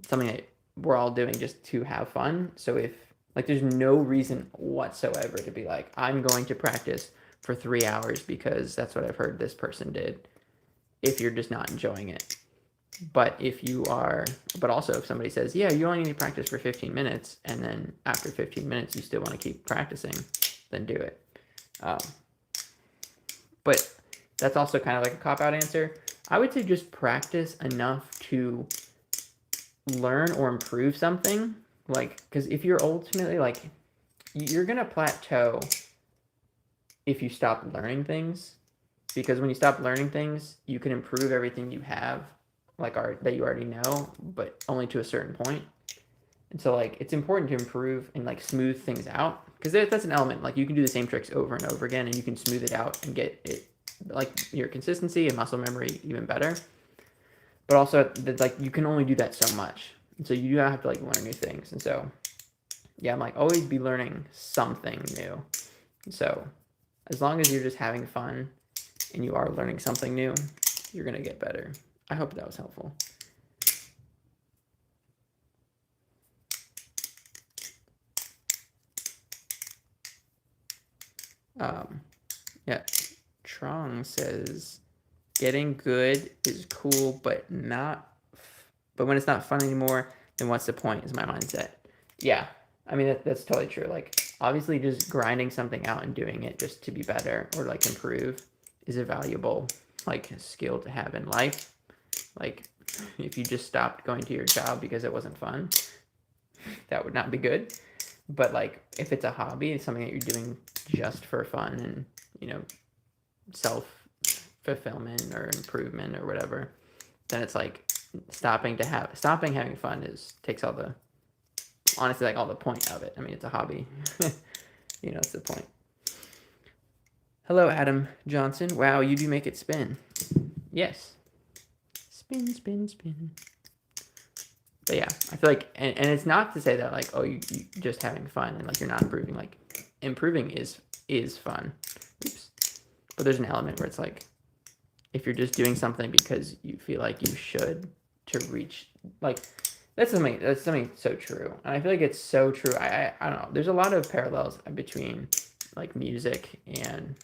something that we're all doing just to have fun. So, if, like, there's no reason whatsoever to be like, I'm going to practice for 3 hours because that's what I've heard this person did, if you're just not enjoying it. But if you are, but also if somebody says, yeah, you only need to practice for 15 minutes, and then after 15 minutes you still want to keep practicing, then do it. But that's also kind of like a cop-out answer. I would say just practice enough to learn or improve something. Like, because if you're ultimately like, you're going to plateau if you stop learning things. Because when you stop learning things, you can improve everything you have, like that you already know, but only to a certain point. And so like it's important to improve and like smooth things out, because that's an element. Like you can do the same tricks over and over again, and you can smooth it out and get it like your consistency and muscle memory even better. But also like you can only do that so much, and so you have to like learn new things. And so yeah, I'm like always be learning something new. So as long as you're just having fun and you are learning something new, you're gonna get better. I hope that was helpful. Yeah, Trong says, getting good is cool, but when it's not fun anymore, then what's the point? Is my mindset. Yeah, I mean that's totally true. Like obviously, just grinding something out and doing it just to be better or like improve is a valuable like skill to have in life. Like if you just stopped going to your job because it wasn't fun, that would not be good. But like if it's a hobby, it's something that you're doing just for fun and self fulfillment or improvement or whatever, then it's like stopping having fun takes all the honestly like all the point of it. I mean, it's a hobby. It's the point. Hello, Adam Johnson. Wow, you do make it spin. Yes. Spin, spin, spin. But yeah, I feel like, and it's not to say that like, oh, you just having fun and like you're not improving. Like, improving is fun. Oops. But there's an element where it's like, if you're just doing something because you feel like you should to reach, like, that's something so true. And I feel like it's so true. I don't know. There's a lot of parallels between like music and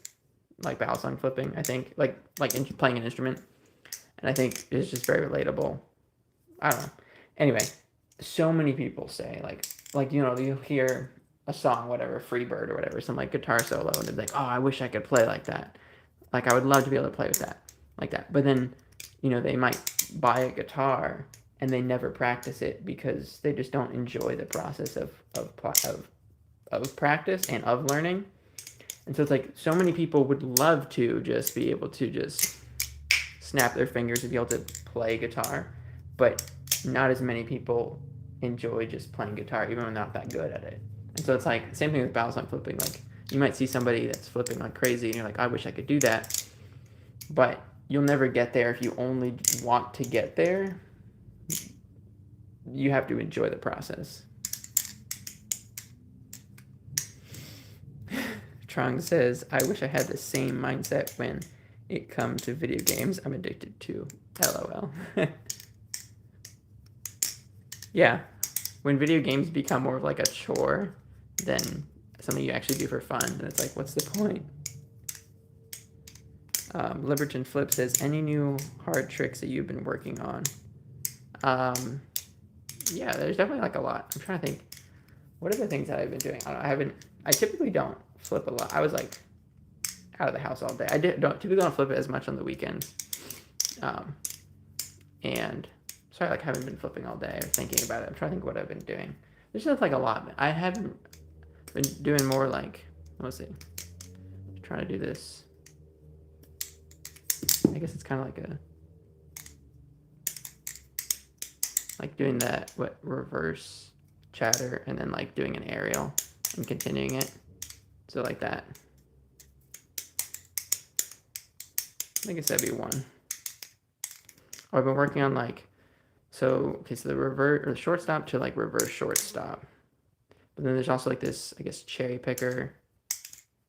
like balisong flipping. I think like playing an instrument, and I think it's just very relatable. I don't know. Anyway, so many people say like you'll hear a song, whatever, Freebird or whatever, some like guitar solo, and they're like, oh, I wish I could play like that. Like I would love to be able to play with that, like that. But then, they might buy a guitar and they never practice it because they just don't enjoy the process of practice and of learning. And so it's like so many people would love to just be able to just snap their fingers and be able to play guitar, but not as many people enjoy just playing guitar, even when they're not that good at it. And so it's like same thing with balisong flipping. Like you might see somebody that's flipping like crazy, and you're like, I wish I could do that, but you'll never get there if you only want to get there. You have to enjoy the process. Trong says, I wish I had the same mindset when it comes to video games. I'm addicted to LOL. Yeah, when video games become more of like a chore than something you actually do for fun, then it's like, what's the point? Liberton Flip says, any new hard tricks that you've been working on? Yeah, there's definitely like a lot. I'm trying to think, what are the things that I've been doing? I typically don't flip a lot. I was like out of the house all day. Don't typically flip it as much on the weekends. And sorry, like haven't been flipping all day or thinking about it. I'm trying to think what I've been doing. There's just like a lot. I haven't been doing more like, let's see, trying to do this. I guess it's kind of like doing that, reverse chatter, and then like doing an aerial and continuing it. So like that. I guess that'd be one. Oh, I've been working on like, so the revert or the shortstop to like reverse shortstop. But then there's also like this, I guess, cherry picker.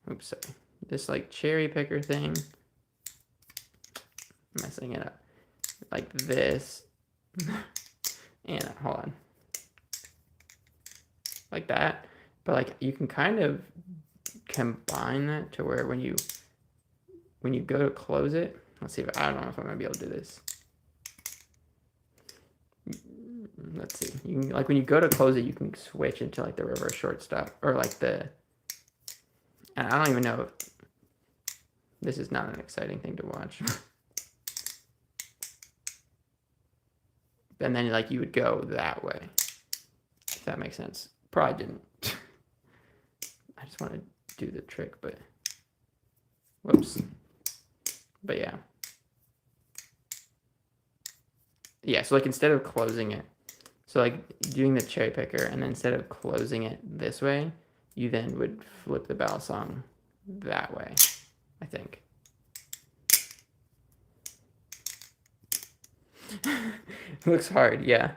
Oops, sorry. This like cherry picker thing. Messing it up. Like this. And hold on. Like that. But like you can kind of combine that to where when you go to close it, let's see if I don't know if I'm gonna be able to do this. Let's see. You can, like when you go to close it, you can switch into like the reverse shortstop or like the. And I don't even know if this is not an exciting thing to watch. And then like you would go that way, if that makes sense. Probably didn't. I just want to do the trick, but whoops. But yeah. Yeah, so like instead of closing it, so like doing the cherry picker, and then instead of closing it this way, you then would flip the balisong that way, I think. It looks hard, yeah.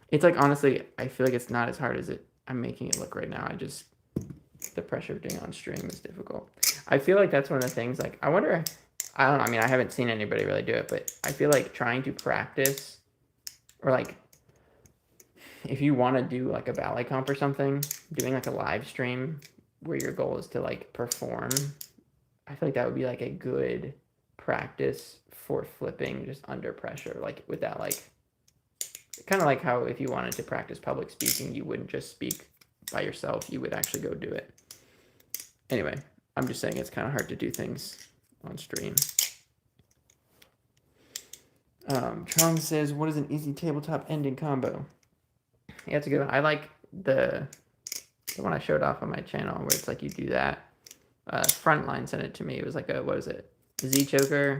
It's like, honestly, I feel like it's not as hard as I'm making it look right now. The pressure of doing on stream is difficult. I feel like that's one of the things, like, I wonder, I don't know, I mean, I haven't seen anybody really do it, but I feel like trying to practice, or like, if you want to do like a ballet comp or something, doing like a live stream where your goal is to like perform, I feel like that would be like a good practice for flipping just under pressure, like with that, like, kind of like how if you wanted to practice public speaking, you wouldn't just speak by yourself, you would actually go do it. Anyway, I'm just saying it's kind of hard to do things on stream. Trong says, what is an easy tabletop ending combo? Yeah, it's a good one. I like the one I showed off on my channel where it's like you do that. Frontline sent it to me. It was like a, what is it? A Z choker.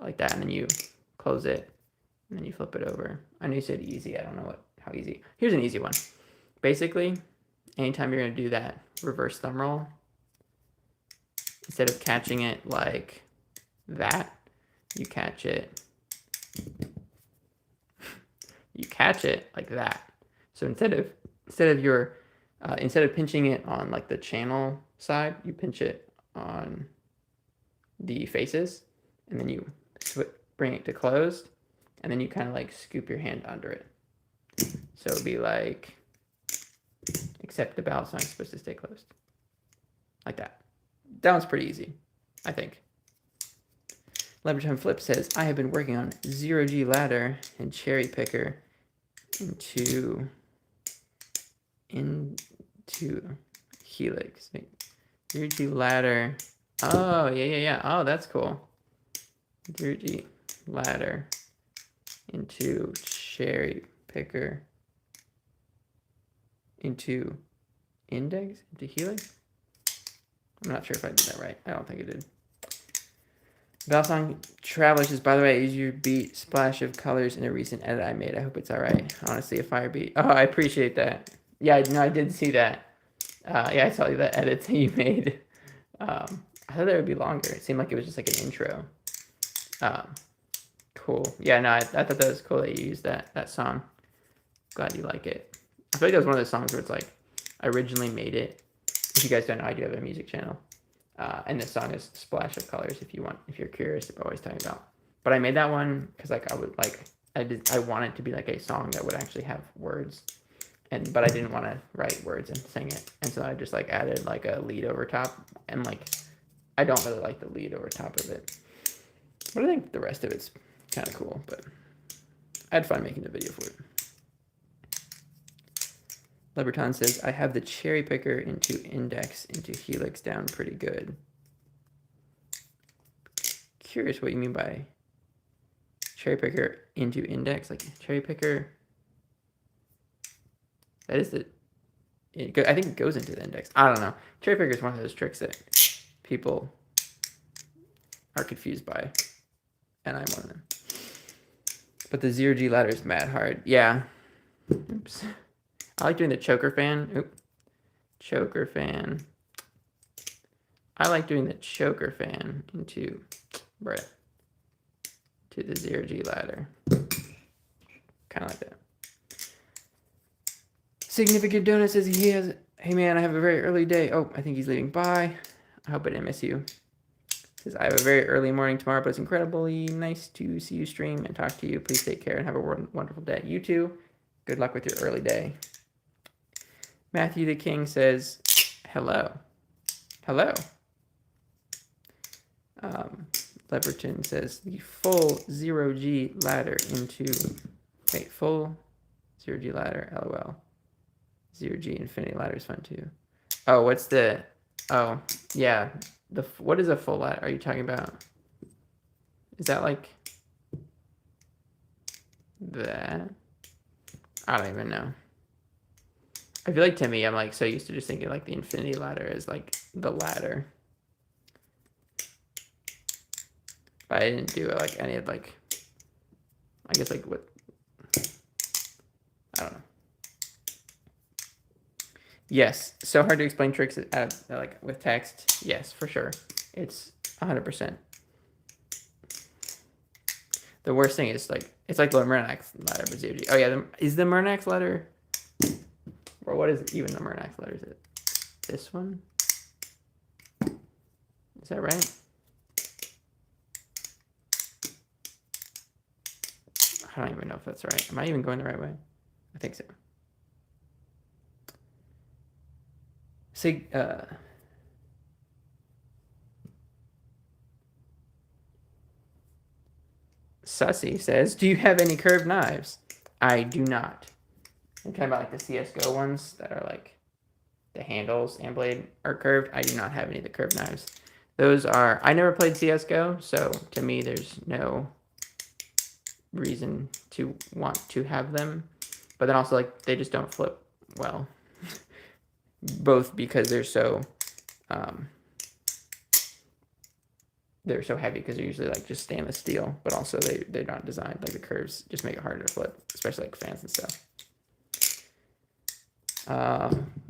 Like that, and then you close it, and then you flip it over. I know you said easy. I don't know how easy. Here's an easy one. Basically, anytime you're going to do that reverse thumb roll, instead of catching it like that, you catch it like that. So instead of pinching it on like the channel side, you pinch it on the faces, and then you bring it to closed, and then you kind of like scoop your hand under it. So it'd be like, except the balisong is supposed to stay closed. Like that. That one's pretty easy, I think. Levertime Flip says, I have been working on 0G ladder and cherry picker into helix. 0G ladder. Oh, yeah. Oh, that's cool. 0G ladder into cherry picker into index, into helix. I'm not sure if I did that right. I don't think I did. Balisong Traveler says, by the way, I used your beat splash of colors in a recent edit I made. I hope it's all right. Honestly, a fire beat. Oh, I appreciate that. Yeah, no, I did see that. Yeah, I saw the edits that you made. I thought they would be longer. It seemed like it was just like an intro. Cool. Yeah, no, I thought that was cool that you used that song. Glad you like it. I feel like that was one of those songs where it's like, I originally made it. If you guys don't know, I do have a music channel. And this song is Splash of Colors if you're curious about what I was talking about. But I made that one because like I wanted to be like a song that would actually have words. But I didn't want to write words and sing it. And so I just like added like a lead over top, and like I don't really like the lead over top of it. But I think the rest of it's kind of cool, but I had fun making the video for it. Leberton says, I have the cherry picker into index into helix down pretty good. Curious what you mean by cherry picker into index, like cherry picker. That is the I think it goes into the index. I don't know. Cherry picker is one of those tricks that people are confused by, and I'm one of them. But the 0G ladder is mad hard. Yeah. Oops. I like doing the choker fan. Oop. Choker fan. I like doing the choker fan into Brett to the 0G ladder. Kind of like that. Significant Donut says he has. Hey man, I have a very early day. Oh, I think he's leaving. Bye. I hope I didn't miss you. Says I have a very early morning tomorrow, but it's incredibly nice to see you stream and talk to you. Please take care and have a wonderful day. You too. Good luck with your early day. Matthew the King says, hello. Hello. Leverton says, the full 0G ladder into, wait, full 0G ladder, LOL. 0G infinity ladder is fun too. Oh, what's the, oh, yeah. What is a full ladder? Are you talking about? Is that like that? I don't even know. I feel like to me, I'm like so used to just thinking like the infinity ladder is like the ladder. But I didn't do it like any of like, I guess like what, I don't know. Yes, so hard to explain tricks like with text. Yes, for sure. It's 100%. The worst thing is like, it's like the Murnax ladder, but 0G. Oh yeah, is the Murnax ladder, or what is even the Murnax ladder? Is it this one? Is that right? I don't even know if that's right. Am I even going the right way? I think so. Sussy says, do you have any curved knives? I do not. I'm talking about like the CSGO ones that are like the handles and blade are curved. I do not have any of the curved knives. Those are, I never played CSGO, so to me there's no reason to want to have them. But then also like they just don't flip well. Both because they're so heavy because they're usually like just stainless steel, but also they're not designed, like the curves just make it harder to flip, especially like fans and stuff.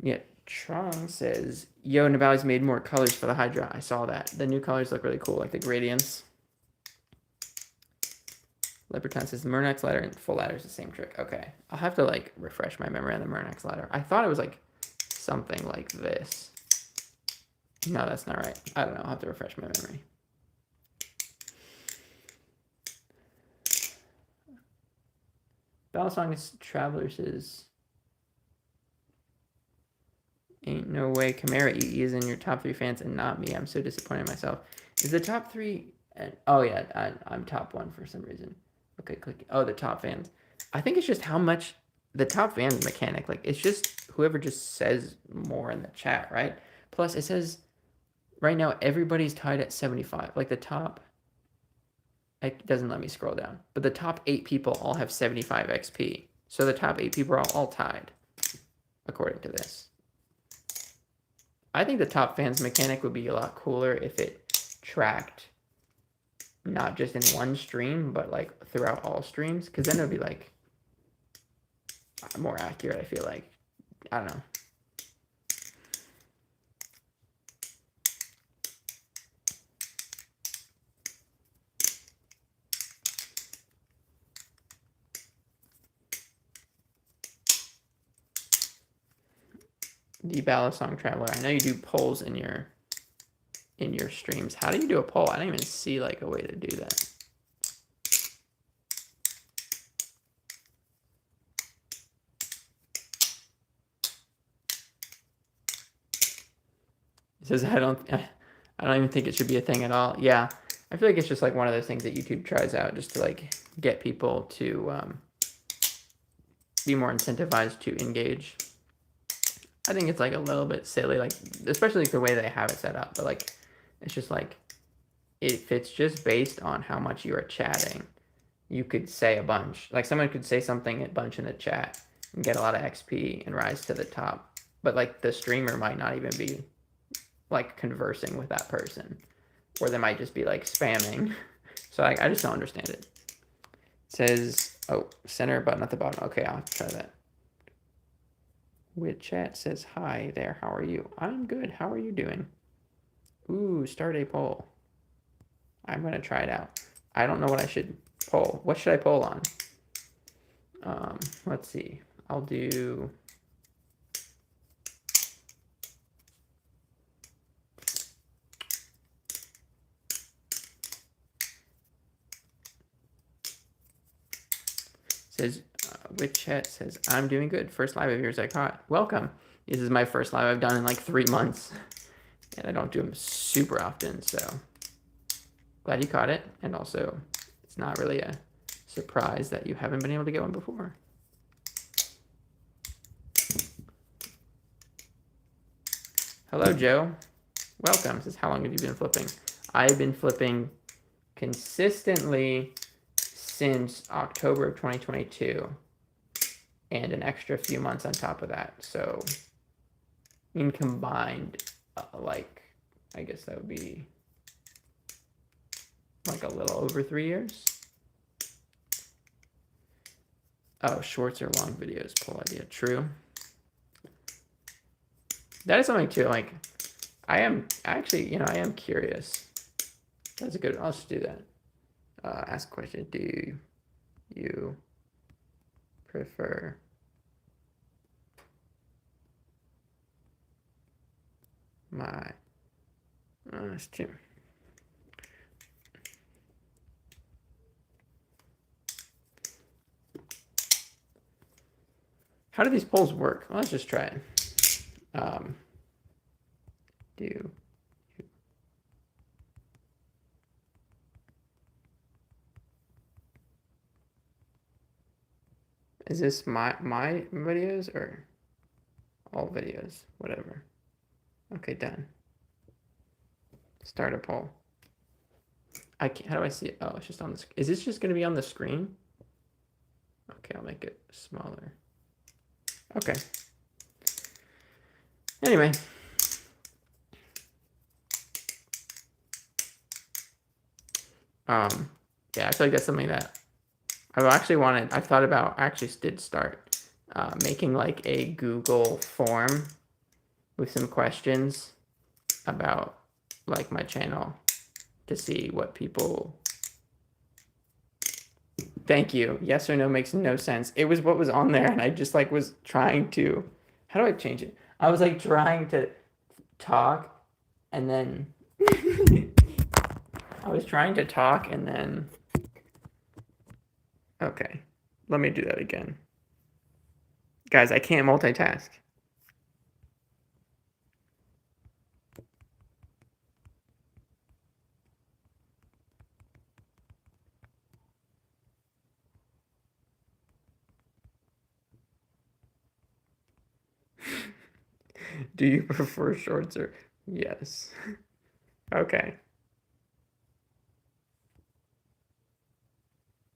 Yeah, Trong says, yo, Navali's made more colors for the Hydra. I saw that. The new colors look really cool, like the gradients. Leprechaun says the Murnax ladder and full ladder is the same trick. Okay, I'll have to like refresh my memory on the Murnax ladder. I thought it was like something like this. No, that's not right. I don't know. I'll have to refresh my memory. Balisong Traveler says, ain't no way Chimera EE is in your top 3 fans and not me. I'm so disappointed in myself. Is the top 3... Oh, yeah. I'm top 1 for some reason. Okay, click. Oh, the top fans. I think it's just how much... The top fans mechanic. Like, it's just whoever just says more in the chat, right? Plus, it says... Right now, everybody's tied at 75. Like, the top... It doesn't let me scroll down. But the top 8 people all have 75 XP. So the top 8 people are all tied, according to this. I think the top fans mechanic would be a lot cooler if it tracked not just in one stream, but like throughout all streams. Because then it would be like more accurate, I feel like. I don't know. The Balisong Traveler. I know you do polls in your streams. How do you do a poll? I don't even see like a way to do that. It says I don't even think it should be a thing at all. Yeah, I feel like it's just like one of those things that YouTube tries out just to like get people to be more incentivized to engage. I think it's like a little bit silly, like especially like the way they have it set up. But like, it's just like if it's just based on how much you are chatting, you could say a bunch. Like someone could say something a bunch in the chat and get a lot of XP and rise to the top. but like the streamer might not even be like conversing with that person, or they might just be like spamming. So I just don't understand it. It says, oh, center button at the bottom. Okay, I'll have to try that. With chat says, hi there, how are you? I'm good, how are you doing? Ooh, start a poll. I'm gonna try it out. I don't know what I should poll. What should I poll on? Let's see. I'll do... Says, with chat says, I'm doing good. First live of yours I caught. Welcome. This is my first live I've done in like 3 months. And I don't do them super often, so glad you caught it. And also, it's not really a surprise that you haven't been able to get one before. Hello, Joe. Welcome. Says, how long have you been flipping? I've been flipping consistently since October of 2022 and an extra few months on top of that. So in combined, like, I guess that would be like a little over 3 years. Oh, shorts or long videos, poll idea. True. That is something too, like, I am actually, I am curious. That's a good, I'll just do that. Ask a question, do you prefer my, it's too. How do these polls work? Well, let's just try it. Do is this my videos or all videos? Whatever. Okay, done. Start a poll. I can't, how do I see it? Oh, it's just on the, is this just going to be on the screen? Okay, I'll make it smaller. Okay. Anyway. Yeah, I feel like that's something that I thought about, I actually did start making like a Google form with some questions about like my channel to see what people... Thank you. Yes or no makes no sense. It was what was on there, and I just like was trying to... How do I change it? I was like trying to talk, and then... I was trying to talk, and then... Okay. Let me do that again. Guys, I can't multitask. Do you prefer shorts or... Yes. Okay.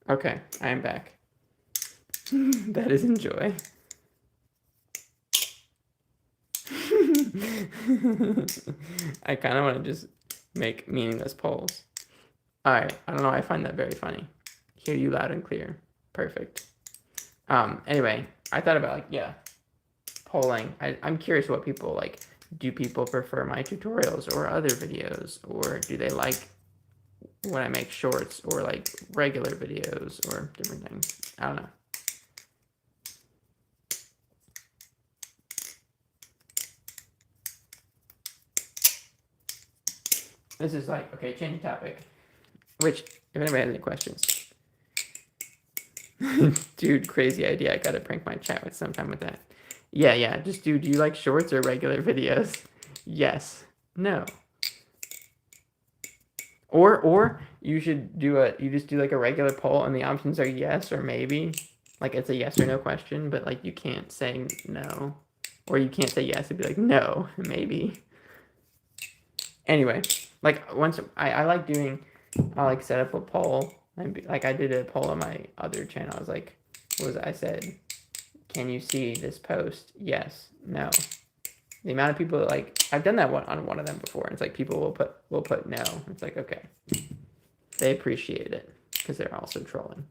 Okay, I am back. That is enjoy. I kind of want to just make meaningless polls. All right, I don't know. I find that very funny. Hear you loud and clear. Perfect. Anyway, I thought about like, yeah, polling. I'm curious what people like. Do people prefer my tutorials or other videos, or do they like when I make shorts or like regular videos or different things? I don't know. This is like, okay, change topic. Which, if anybody has any questions. Dude, crazy idea. I gotta prank my chat with sometime with that. Yeah, just do you like shorts or regular videos? Yes. No. Or you should do you just do like a regular poll and the options are yes or maybe. Like it's a yes or no question, but like you can't say no. Or you can't say yes, it'd be like no, maybe. Anyway, like once I like doing, I like set up a poll. And like I did a poll on my other channel. I was like, what was it? I said, can you see this post? Yes, no. The amount of people that, like, I've done that on one of them before, and it's like people will put no. It's like, okay, they appreciate it because they're also trolling.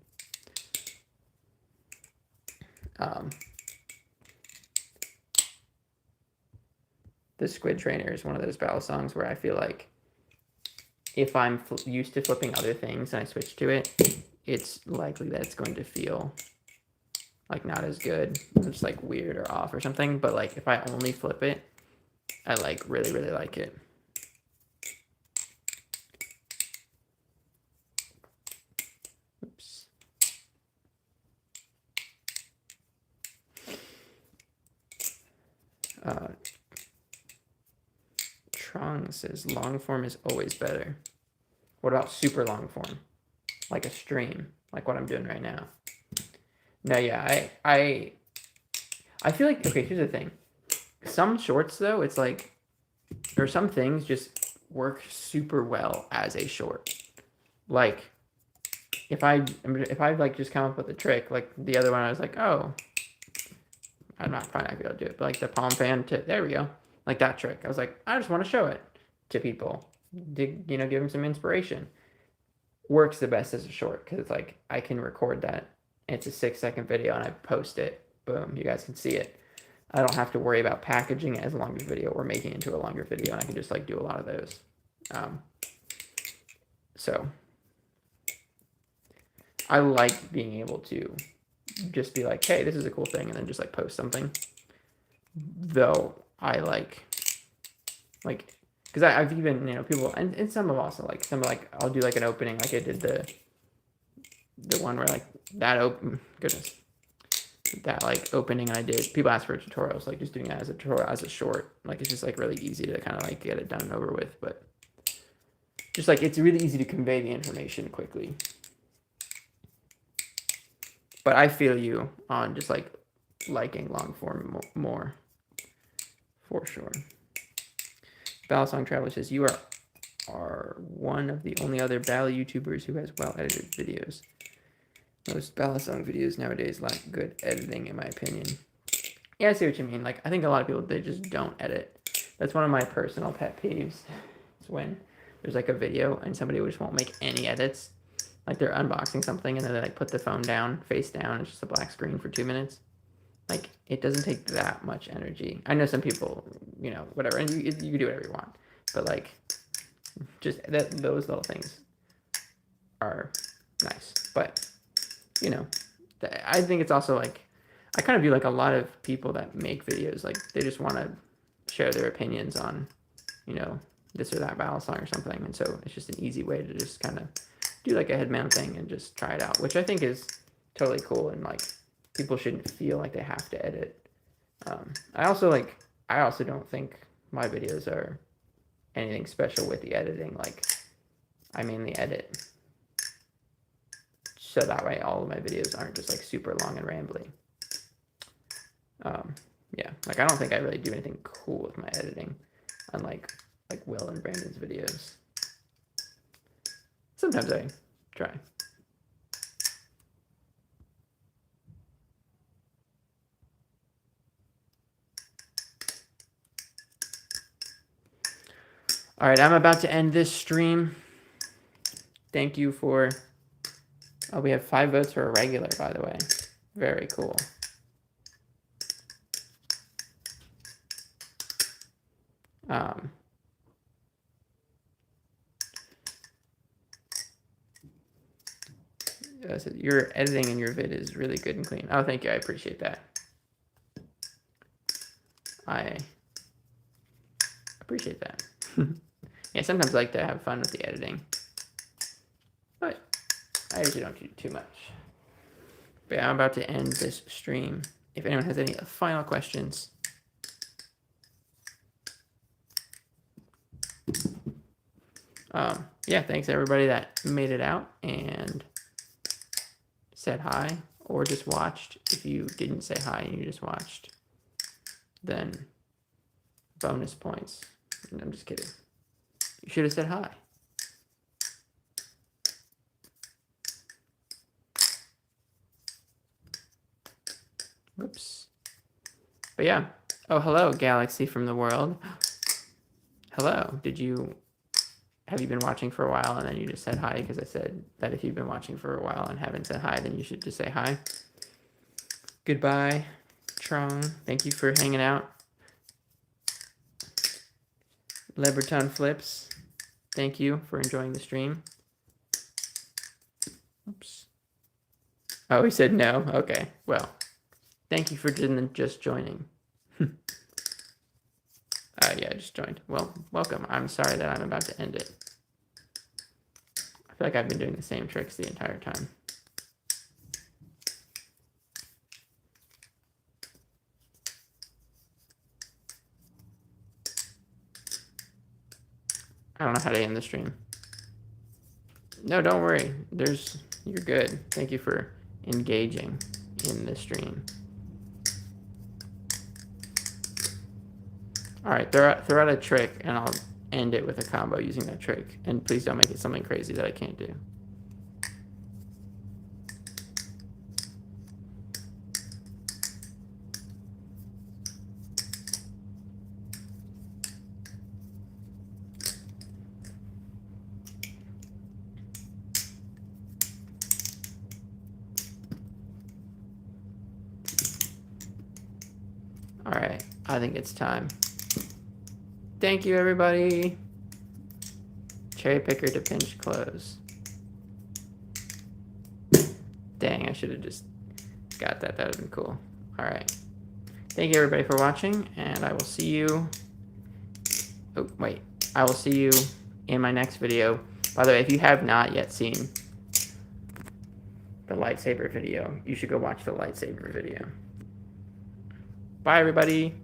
The Squid Trainer is one of those battle songs where I feel like if I'm used to flipping other things and I switch to it, it's likely that it's going to feel like not as good. It's like weird or off or something. But like if I only flip it, I like really, really like it. Oops. Trong says long form is always better. What about super long form? Like a stream, like what I'm doing right now. No, yeah, I feel like, okay, here's the thing. Some shorts though, it's like, or some things just work super well as a short. Like if I like just come up with a trick, like the other one I was like, oh, I'm not probably not gonna be able to do it, but like the palm fan tip, there we go. Like that trick. I was like, I just want to show it to people. Give them some inspiration. Works the best as a short because it's like I can record that. It's a 6-second video and I post it. Boom, you guys can see it. I don't have to worry about packaging it as a longer video or making it into a longer video, and I can just like do a lot of those. So I like being able to just be like, hey, this is a cool thing, and then just like post something. Though I like because I've even people and some have also like some like I'll do like an opening like I did the one where like that that like opening I did. People ask for tutorials, like just doing that as a tutorial as a short. Like it's just like really easy to kind of like get it done and over with, but just like it's really easy to convey the information quickly. But I feel you on just like liking long form more, for sure. Balisong Traveler says you are one of the only other Bally YouTubers who has well edited videos. Most Balisong videos nowadays lack good editing, in my opinion. Yeah, I see what you mean. Like I think a lot of people they just don't edit. That's one of my personal pet peeves. It's when there's like a video and somebody just won't make any edits. Like they're unboxing something and then they like put the phone down, face down, and it's just a black screen for 2 minutes. Like it doesn't take that much energy. I know some people, whatever, and you can do whatever you want, but like just those little things are nice. But I think it's also like I kind of view like a lot of people that make videos like they just want to share their opinions on this or that battle song or something, and so it's just an easy way to just kind of do like a headman thing and just try it out, which I think is totally cool, and like people shouldn't feel like they have to edit. I also don't think my videos are anything special with the editing. Like I mainly edit so that way all of my videos aren't just like super long and rambly. Yeah, like I don't think I really do anything cool with my editing, unlike like Will and Brandon's videos. Sometimes I try. All right, I'm about to end this stream. Thank you for... Oh, we have 5 votes for a regular, by the way. Very cool. So your editing in your vid is really good and clean. Oh, thank you. I appreciate that. I appreciate that. Yeah, sometimes I like to have fun with the editing, but I usually don't do too much. But yeah, I'm about to end this stream. If anyone has any final questions. Yeah, thanks everybody that made it out and said hi or just watched. If you didn't say hi and you just watched, then bonus points. I'm just kidding. You should have said hi. Whoops. But yeah, Oh, hello, Galaxy from the world. Hello. Have you been watching for a while and then you just said hi? Because I said that if you've been watching for a while and haven't said hi, then you should just say hi. Goodbye, Trong. Thank you for hanging out. Leberton Flips. Thank you for enjoying the stream. Oops. Oh, he said no. Okay. Well, thank you for just joining. Yeah, I just joined. Well, welcome. I'm sorry that I'm about to end it. I feel like I've been doing the same tricks the entire time. I don't know how to end the stream. No, don't worry. You're good. Thank you for engaging in the stream. All right, throw out a trick, and I'll end it with a combo using that trick. And please don't make it something crazy that I can't do. All right, I think it's time. Thank you, everybody. Cherry picker to pinch close. Dang, I should have just got that. That would have been cool. All right. Thank you, everybody, for watching, and I will see you. Oh, wait. I will see you in my next video. By the way, if you have not yet seen the lightsaber video, you should go watch the lightsaber video. Bye, everybody.